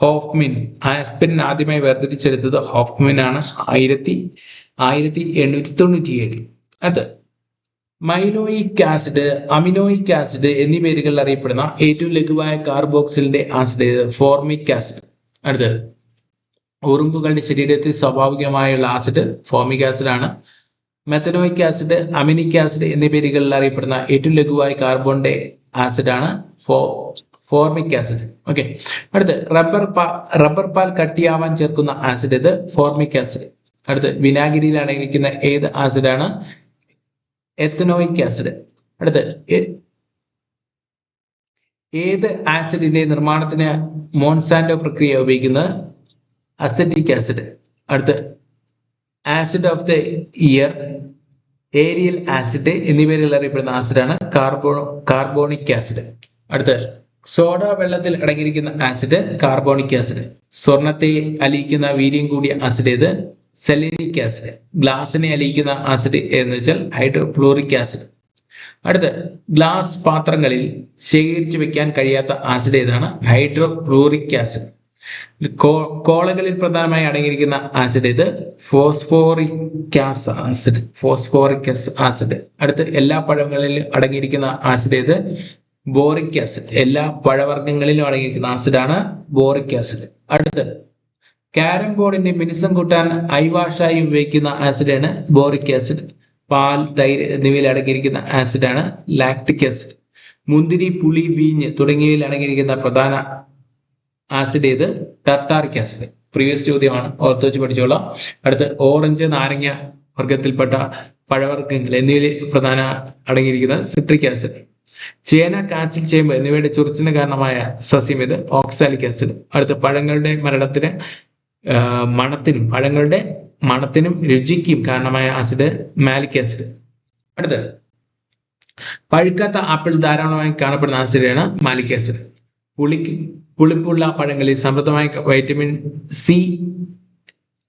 ഹോഫ്മിൻ ആസ്പിരിൻ ആദ്യമായി വേർതിരിച്ചെടുത്തത് ഹോഫ്മിൻ ആണ്. 1897. അടുത്ത്, മൈനോയിക് ആസിഡ്, അമിനോയിക് ആസിഡ് എന്നീ പേരുകളിൽ അറിയപ്പെടുന്ന ഏറ്റവും ലഘുവായ കാർബോക്സിലിന്റെ ആസിഡ് ഫോർമിക് ആസിഡ്. അടുത്ത്, ഉറുമ്പുകളുടെ ശരീരത്തിൽ സ്വാഭാവികമായുള്ള ആസിഡ് ഫോർമിക് ആസിഡ് ആണ്. മെത്തനോയിക് ആസിഡ്, അമിനിക് ആസിഡ് എന്നീ പേരുകളിൽ അറിയപ്പെടുന്ന ഏറ്റവും ലഘുവായ കാർബണിന്റെ ആസിഡ് ആണ് ഫോർമിക് ആസിഡ്. ഓക്കെ. അടുത്ത്, റബ്ബർ പാൽ കട്ടിയാവാൻ ചേർക്കുന്ന ആസിഡ് ഇത് ഫോർമിക് ആസിഡ്. അടുത്ത്, വിനാഗിരിയിൽ അടങ്ങിയിരിക്കുന്ന ഏത് ആസിഡാണ്? Ethanoic acid. അടുത്ത്, ഏത് ആസിഡിന്റെ നിർമ്മാണത്തിന് മോൺസാന്റോ പ്രക്രിയ ഉപയോഗിക്കുന്നത്? Acetic acid. അടുത്ത്, acid of the air, aerial acid എന്നീ പേരിൽ അറിയപ്പെടുന്ന ആസിഡാണ് കാർബോണിക് ആസിഡ്. അടുത്ത്, സോഡ വെള്ളത്തിൽ അടങ്ങിയിരിക്കുന്ന ആസിഡ് കാർബോണിക് ആസിഡ്. സ്വർണത്തെ അലിയിക്കുന്ന വീര്യം കൂടിയ ആസിഡ് ഏത്? സെലനിക് ആസിഡ്. ഗ്ലാസിനെ അലിയിക്കുന്ന ആസിഡ് എന്ന് വെച്ചാൽ ഹൈഡ്രോക്ലോറിക് ആസിഡ്. അടുത്ത്, ഗ്ലാസ് പാത്രങ്ങളിൽ ശേഖരിച്ചു വെക്കാൻ കഴിയാത്ത ആസിഡ് ഏതാണ്? Hydrochloric acid. കോളകളിൽ പ്രധാനമായി അടങ്ങിയിരിക്കുന്ന ആസിഡ് ഇത് ഫോസ്ഫോറിക് ആസിഡ്. അടുത്ത്, എല്ലാ പഴങ്ങളിലും അടങ്ങിയിരിക്കുന്ന ആസിഡ് ഇത് ബോറിക് ആസിഡ്. എല്ലാ പഴവർഗ്ഗങ്ങളിലും അടങ്ങിയിരിക്കുന്ന ആസിഡാണ് ബോറിക് ആസിഡ്. അടുത്ത്, കാരം ബോർഡിന്റെ മിനുസം കൂട്ടാൻ ഐവാഷായി ഉപയോഗിക്കുന്ന ആസിഡാണ് ബോറിക് ആസിഡ്. പാൽ, തൈര് എന്നിവയിൽ അടങ്ങിയിരിക്കുന്ന ആസിഡാണ് ലാക്റ്റിക് ആസിഡ്. മുന്തിരി, പുളി, വീഞ്ഞ് തുടങ്ങിയവയിൽ അടങ്ങിയിരിക്കുന്ന പ്രധാന ആസിഡ് ഏത്? Tartaric acid. പ്രീവിയസ് ചോദ്യമാണ്, ഓർത്ത് വെച്ച് പഠിച്ചോളാം. അടുത്ത്, ഓറഞ്ച്, നാരങ്ങ വർഗത്തിൽപ്പെട്ട പഴവർഗ്ഗങ്ങൾ എന്നിവയിൽ പ്രധാന അടങ്ങിയിരിക്കുന്നത് സിട്രിക് ആസിഡ്. ചേന, കാച്ചിൽ, ചേമ്പ് എന്നിവയുടെ ചൊറിച്ചിന് കാരണമായ സസ്യം ഇത് ഓക്സാലിക് ആസിഡ്. അടുത്ത്, പഴങ്ങളുടെ മണത്തിനും രുചിക്കും കാരണമായ ആസിഡ് മാലിക് ആസിഡ്. അടുത്ത്, പഴുക്കാത്ത ആപ്പിൾ ധാരാളമായി കാണപ്പെടുന്ന ആസിഡാണ് മാലിക് ആസിഡ്. പുളിപ്പുള്ള പഴങ്ങളിൽ സമൃദ്ധമായ വൈറ്റമിൻ സി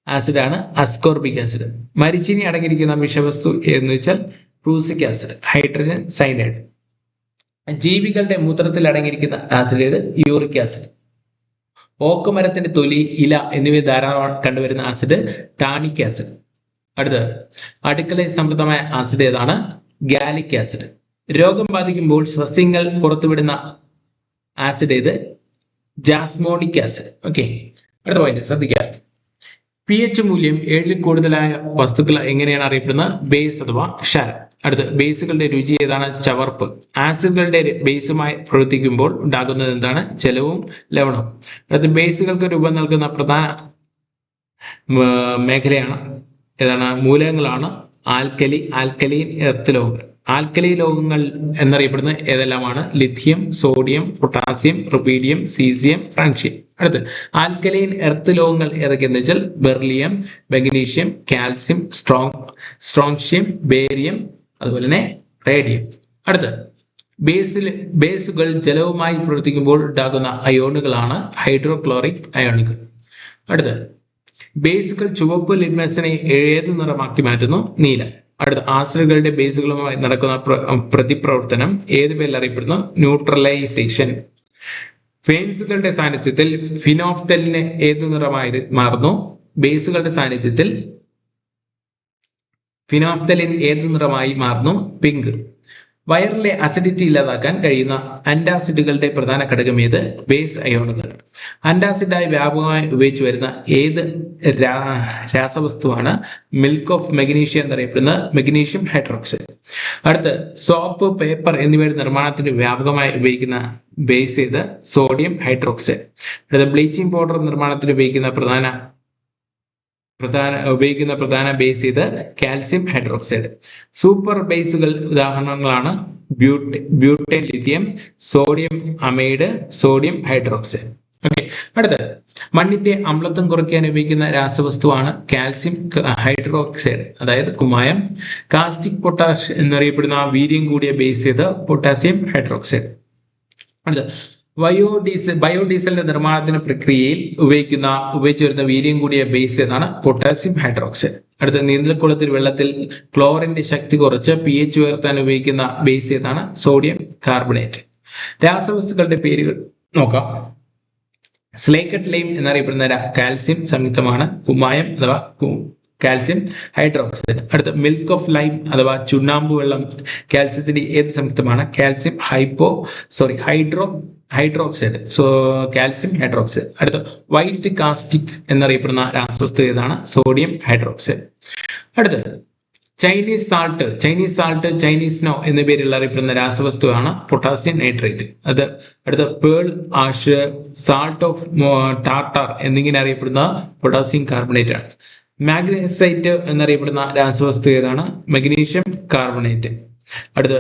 ആസിഡാണ് അസ്കോർബിക് ആസിഡ്. മരിച്ചീനി അടങ്ങിയിരിക്കുന്ന വിഷവസ്തു എന്ന് വെച്ചാൽ പ്രൂസിക് ആസിഡ്, ഹൈഡ്രജൻ സൈനൈഡ്. ജീവികളുടെ മൂത്രത്തിൽ അടങ്ങിയിരിക്കുന്ന ആസിഡ് യൂറിക് ആസിഡ്. ഓക്കുമരത്തിന്റെ തൊലി, ഇല എന്നിവയിൽ ധാരാളം കണ്ടുവരുന്ന ആസിഡ് ടാനിക് ആസിഡ്. അടുത്തത്, അടുക്കളയിൽ സമൃദ്ധമായ ആസിഡ് ഏതാണ്? Gallic acid. രോഗം ബാധിക്കുമ്പോൾ സസ്യങ്ങൾ പുറത്തുവിടുന്ന ആസിഡ് ഏത്? Jasmonic acid. ഓക്കെ. അടുത്ത പോയിന്റ് ശ്രദ്ധിക്കുക. pH മൂല്യം 7ൽ കൂടുതലായ വസ്തുക്കൾ എങ്ങനെയാണ് അറിയപ്പെടുന്നത്? ബേസ് അഥവാ ക്ഷാരം. അടുത്ത്, ബേസുകളുടെ രുചി ഏതാണ്? ചവർപ്പ്. ആസിഡുകളുടെ ബേസുമായി പ്രവർത്തിക്കുമ്പോൾ ഉണ്ടാകുന്നത് എന്താണ്? ജലവും ലവണവും. അടുത്ത്, ബേസുകൾക്ക് രൂപം നൽകുന്ന പ്രധാന മേഖലയാണ് ഏതാണ്? മൂലകങ്ങളാണ് ആൽക്കലീൻ, എർത്ത് ലോഹങ്ങൾ. ആൽക്കലി ലോഹങ്ങൾ എന്നറിയപ്പെടുന്ന ഏതെല്ലാമാണ്? Lithium, sodium, potassium, rubidium, caesium, francium. അടുത്ത്, ആൽക്കലൈൻ എർത്ത് ലോഹങ്ങൾ ഏതൊക്കെയെന്ന് വെച്ചാൽ beryllium, magnesium, calcium, strontium, barium, അതുപോലെ തന്നെ റേഡിയം. അടുത്ത്, ബേസുകൾ ജലവുമായി പ്രവർത്തിക്കുമ്പോൾ ഉണ്ടാകുന്ന അയോണുകളാണ് ഹൈഡ്രോക്ലോറിക് അയോണുകൾ. അടുത്ത്, ബേസുകൾ ചുവപ്പ് ലിറ്റ്മസിനെ ഏതു നിറമാക്കി മാറ്റുന്നു? നീല. അടുത്ത, ആസിഡുകളുടെ ബേസുകളുമായി നടക്കുന്ന പ്രതിപ്രവർത്തനം ഏത് പേരിൽ അറിയപ്പെടുന്നു? ന്യൂട്രലൈസേഷൻ. ഫെയിൻസുകളുടെ സാന്നിധ്യത്തിൽ ഫിനോഫ്തലിന് ഏതു നിറമായി മാറുന്നു? ബേസുകളുടെ സാന്നിധ്യത്തിൽ ഫിനോഫ്തലിൻ ഏതു നിറമായി മാറുന്നു? പിങ്ക്. വയറിലെ അസിഡിറ്റി ഇല്ലാതാക്കാൻ കഴിയുന്ന ആന്റാസിഡുകളുടെ പ്രധാന ഘടകം ഏത്? ബേസ് അയോണുകൾ. ആന്റാസിഡായി വ്യാപകമായി ഉപയോഗിച്ചു വരുന്ന ഏത് രാസവസ്തുവാണ് മിൽക്ക് ഓഫ് മെഗ്നീഷ്യ എന്നറിയപ്പെടുന്ന മെഗ്നീഷ്യം ഹൈഡ്രോക്സൈഡ്? അടുത്ത് സോപ്പ്, പേപ്പർ എന്നിവയുടെ നിർമ്മാണത്തിന് വ്യാപകമായി ഉപയോഗിക്കുന്ന ബേസ് ഏത്? Sodium hydroxide. അടുത്ത ബ്ലീച്ചിങ് പൗഡർ നിർമ്മാണത്തിന് ഉപയോഗിക്കുന്ന പ്രധാന ബേസ് ഇത് കാൽസ്യം ഹൈഡ്രോക്സൈഡ്. സൂപ്പർ ബേസുകൾ ഉദാഹരണങ്ങളാണ് butane lithium, sodium amide, sodium hydroxide. Okay, അടുത്തത് മണ്ണിന്റെ അമ്ലത്വം കുറയ്ക്കാൻ ഉപയോഗിക്കുന്ന രാസവസ്തുവാണ് കാൽസ്യം ഹൈഡ്രോക്സൈഡ്, അതായത് കുമ്മായം. കാസ്റ്റിക് പൊട്ടാഷ് എന്നറിയപ്പെടുന്ന വീര്യം കൂടിയ ബേസ് ഇത് പൊട്ടാസ്യം ഹൈഡ്രോക്സൈഡ്. അടുത്തത് ബയോഡീസലിന്റെ നിർമ്മാണത്തിന് പ്രക്രിയയിൽ ഉപയോഗിച്ചു വരുന്ന വീര്യം കൂടിയ ബേസ് ഏതാണ്? Potassium hydroxide. അടുത്ത നീന്തൽക്കുളത്തിൽ വെള്ളത്തിൽ ക്ലോറിന്റെ ശക്തി കുറച്ച് pH ഉയർത്താൻ ഉപയോഗിക്കുന്ന ബേസ് ഏതാണ്? Sodium carbonate. രാസവസ്തുക്കളുടെ പേരുകൾ നോക്കാം. സ്ലേക്കട്ട് ലൈം എന്നറിയപ്പെടുന്ന കാൽസ്യം സംയുക്തമാണ് വകുമായം അഥവാ കാൽസ്യം ഹൈഡ്രോക്സൈഡ്. അടുത്ത മിൽക്ക് ഓഫ് ലൈം അഥവാ ചുണ്ണാമ്പ് വെള്ളം കാൽസ്യത്തിന്റെ ഏത് സംയുക്തമാണ്? Calcium hydroxide. Calcium hydroxide. അടുത്ത വൈറ്റ് കാസ്റ്റിക് എന്നറിയപ്പെടുന്ന രാസവസ്തു ഏതാണ്? Sodium hydroxide. അടുത്തത് ചൈനീസ് സാൾട്ട്, ചൈനീസ് സ്നോ എന്ന പേരിൽ അറിയപ്പെടുന്ന രാസവസ്തുവാണ് പൊട്ടാസ്യം നൈട്രേറ്റ്. അടുത്ത pearl ash, salt of tartar എന്നിങ്ങനെ അറിയപ്പെടുന്ന പൊട്ടാസ്യം കാർബണേറ്റ് ആണ്. മാഗ്നസൈറ്റ് എന്നറിയപ്പെടുന്ന രാസവസ്തു ഏതാണ്? Magnesium carbonate. അടുത്ത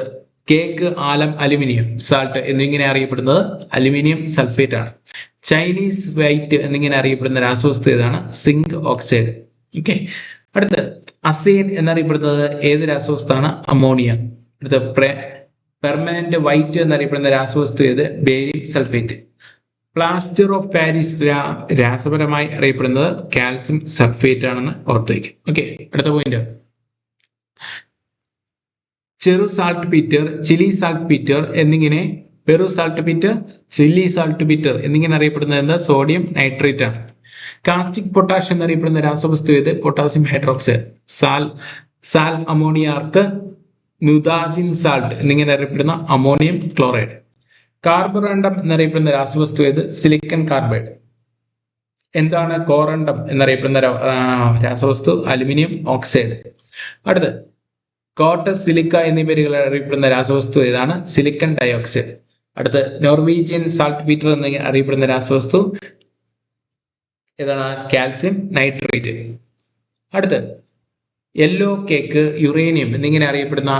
കേക്ക്, ആലം, അലുമിനിയം സാൾട്ട് എന്നിങ്ങനെ അറിയപ്പെടുന്നത് അലുമിനിയം സൾഫേറ്റ് ആണ്. ചൈനീസ് വൈറ്റ് എന്നിങ്ങനെ അറിയപ്പെടുന്ന രാസവസ്തു ഏതാണ്? Zinc oxide. ഓക്കെ, അടുത്ത അസൈൻ എന്നറിയപ്പെടുന്നത് ഏത് രാസവസ്തുവാണ്? അമോണിയ. അടുത്ത പെർമനന്റ് വൈറ്റ് എന്നറിയപ്പെടുന്ന രാസവസ്തു ഏത്? Barium sulphate. Plaster of Paris രാസപരമായി അറിയപ്പെടുന്നത് കാൽസ്യം സൾഫേറ്റ് ആണെന്ന് ഓർത്ത് വയ്ക്കും. ഓക്കെ, അടുത്ത പോയിന്റ് ചെറു saltpetre, Chile saltpetre എന്നിങ്ങനെ ചില്ലി സാൾട്ട് പീറ്റർ എന്നിങ്ങനെ അറിയപ്പെടുന്നത് സോഡിയം നൈട്രേറ്റ് ആണ്. കാസ്റ്റിക് പൊട്ടാഷ് എന്നറിയപ്പെടുന്ന രാസവസ്തു ഏത്? Potassium hydroxide. സാൽ അമോണിയാർക്ക്, മ്യൂതാജിൻ സാൾട്ട് എന്നിങ്ങനെ അറിയപ്പെടുന്ന അമോണിയം ക്ലോറൈഡ്. കാർബറണ്ടം എന്നറിയപ്പെടുന്ന രാസവസ്തു ഏത്? സിലിക്കൺ കാർബൈഡ്. എന്താണ് കോറണ്ടം എന്നറിയപ്പെടുന്ന രാസവസ്തു? Aluminium oxide. അടുത്ത് കോട്ടസ്, സിലിക്ക എന്നീ പേരുകൾ അറിയപ്പെടുന്ന രാസവസ്തു ഏതാണ്? Silicon dioxide. അടുത്ത് നോർവീജിയൻ സാൾട്ട് പീറ്റർ എന്ന് അറിയപ്പെടുന്ന രാസവസ്തു ഏതാണ്? Calcium nitrate. അടുത്ത് യെല്ലോ കേക്ക്, യുറേനിയം എന്നിങ്ങനെ അറിയപ്പെടുന്ന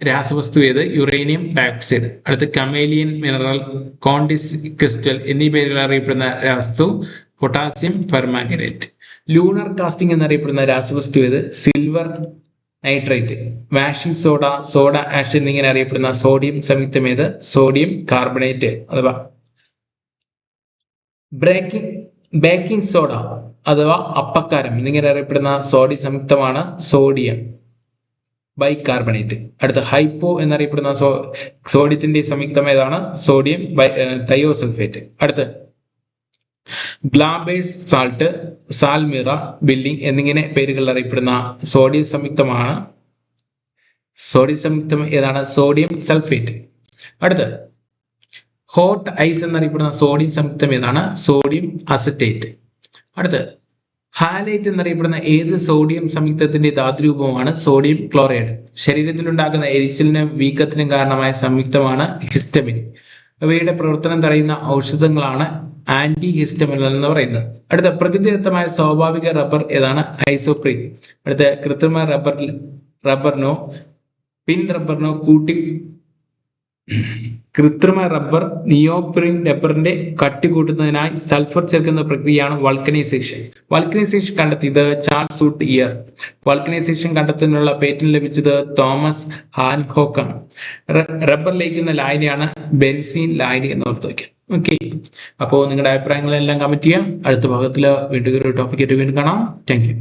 രാസവസ്തു ഏത്? Uranium dioxide. അടുത്ത് കമേലിയൻ മിനറൽ, കോണ്ടിസ് ക്രിസ്റ്റൽ എന്നീ പേരുകൾ അറിയപ്പെടുന്ന രാസവസ്തു പൊട്ടാസ്യം പെർമാംഗനേറ്റ്. ലൂണർ കാസ്റ്റിംഗ് എന്നറിയപ്പെടുന്ന രാസവസ്തു ഏത്? Silver nitrate. Washing soda ash എന്നിങ്ങനെ അറിയപ്പെടുന്ന സോഡിയം സംയുക്തം ഏത്? സോഡിയം കാർബണേറ്റ് അഥവാ ബേക്കിംഗ് സോഡ അഥവാ അപ്പക്കാരം എന്നിങ്ങനെ അറിയപ്പെടുന്ന സോഡിയം സംയുക്തമാണ് സോഡിയം ബൈകാർബണേറ്റ്. അടുത്ത ഹൈപ്പോ എന്നറിയപ്പെടുന്ന സോഡിയത്തിന്റെ സംയുക്തം ഏതാണ്? Sodium thiosulphate. അടുത്ത് ഗ്ലാബേഴ്സ് സാൾട്ട്, സാൽമിറ, ബില്ലിംഗ് എന്നിങ്ങനെ പേരുകൾ അറിയപ്പെടുന്ന സോഡിയം സംയുക്തം ഏതാണ്? Sodium sulphate. അടുത്ത് ഹോട്ട് ഐസ് എന്നറിയപ്പെടുന്ന സോഡിയം സംയുക്തം ഏതാണ്? Sodium acetate. അടുത്ത് ഹാലൈറ്റ് എന്നറിയപ്പെടുന്ന ഏത് സോഡിയം സംയുക്തത്തിന്റെ ധാതുരൂപമാണ്? Sodium chloride. ശരീരത്തിലുണ്ടാകുന്ന എരിച്ചിലിനും വീക്കത്തിനും കാരണമായ സംയുക്തമാണ് ഹിസ്റ്റമിൻ. ഇവയുടെ പ്രവർത്തനം തടയുന്ന ഔഷധങ്ങളാണ് ആന്റി ഹിസ്റ്റമിൻ എന്ന് പറയുന്നത്. അടുത്ത പ്രകൃതിദത്തമായ സ്വാഭാവിക റബ്ബർ ഏതാണ്? ഐസോപ്രീൻ. അടുത്ത കൃത്രിമ റബ്ബറിനോ പിൻ റബ്ബറിനോ കൃത്രിമ റബ്ബർ നിയോപ്രീൻ റബ്ബറിന്റെ കട്ടി കൂട്ടുന്നതിനായി സൾഫർ ചേർക്കുന്ന പ്രക്രിയയാണ് വൾക്കനൈസേഷൻ. വൾക്കനൈസേഷൻ കണ്ടെത്തിയത് ചാൾസ് വുഡ് ഇയർ. വൾക്കനൈസേഷൻ കണ്ടെത്തുന്നതിനുള്ള പേറ്റന്റ് ലഭിച്ചത് തോമസ് ഹാൻകോക്ക് ആണ്. റബ്ബർ ലയിക്കുന്ന ലായനിയാണ് ബെൻസീൻ ലായനി എന്ന് ഓർത്ത് വയ്ക്കാം. ഓക്കെ, അപ്പോൾ നിങ്ങളുടെ അഭിപ്രായങ്ങളെല്ലാം കമന്റ് ചെയ്യാം. അടുത്ത ഭാഗത്തിൽ വീണ്ടും ഒരു ടോപ്പിക്കായിട്ട് വീണ്ടും കാണാം. Thank you.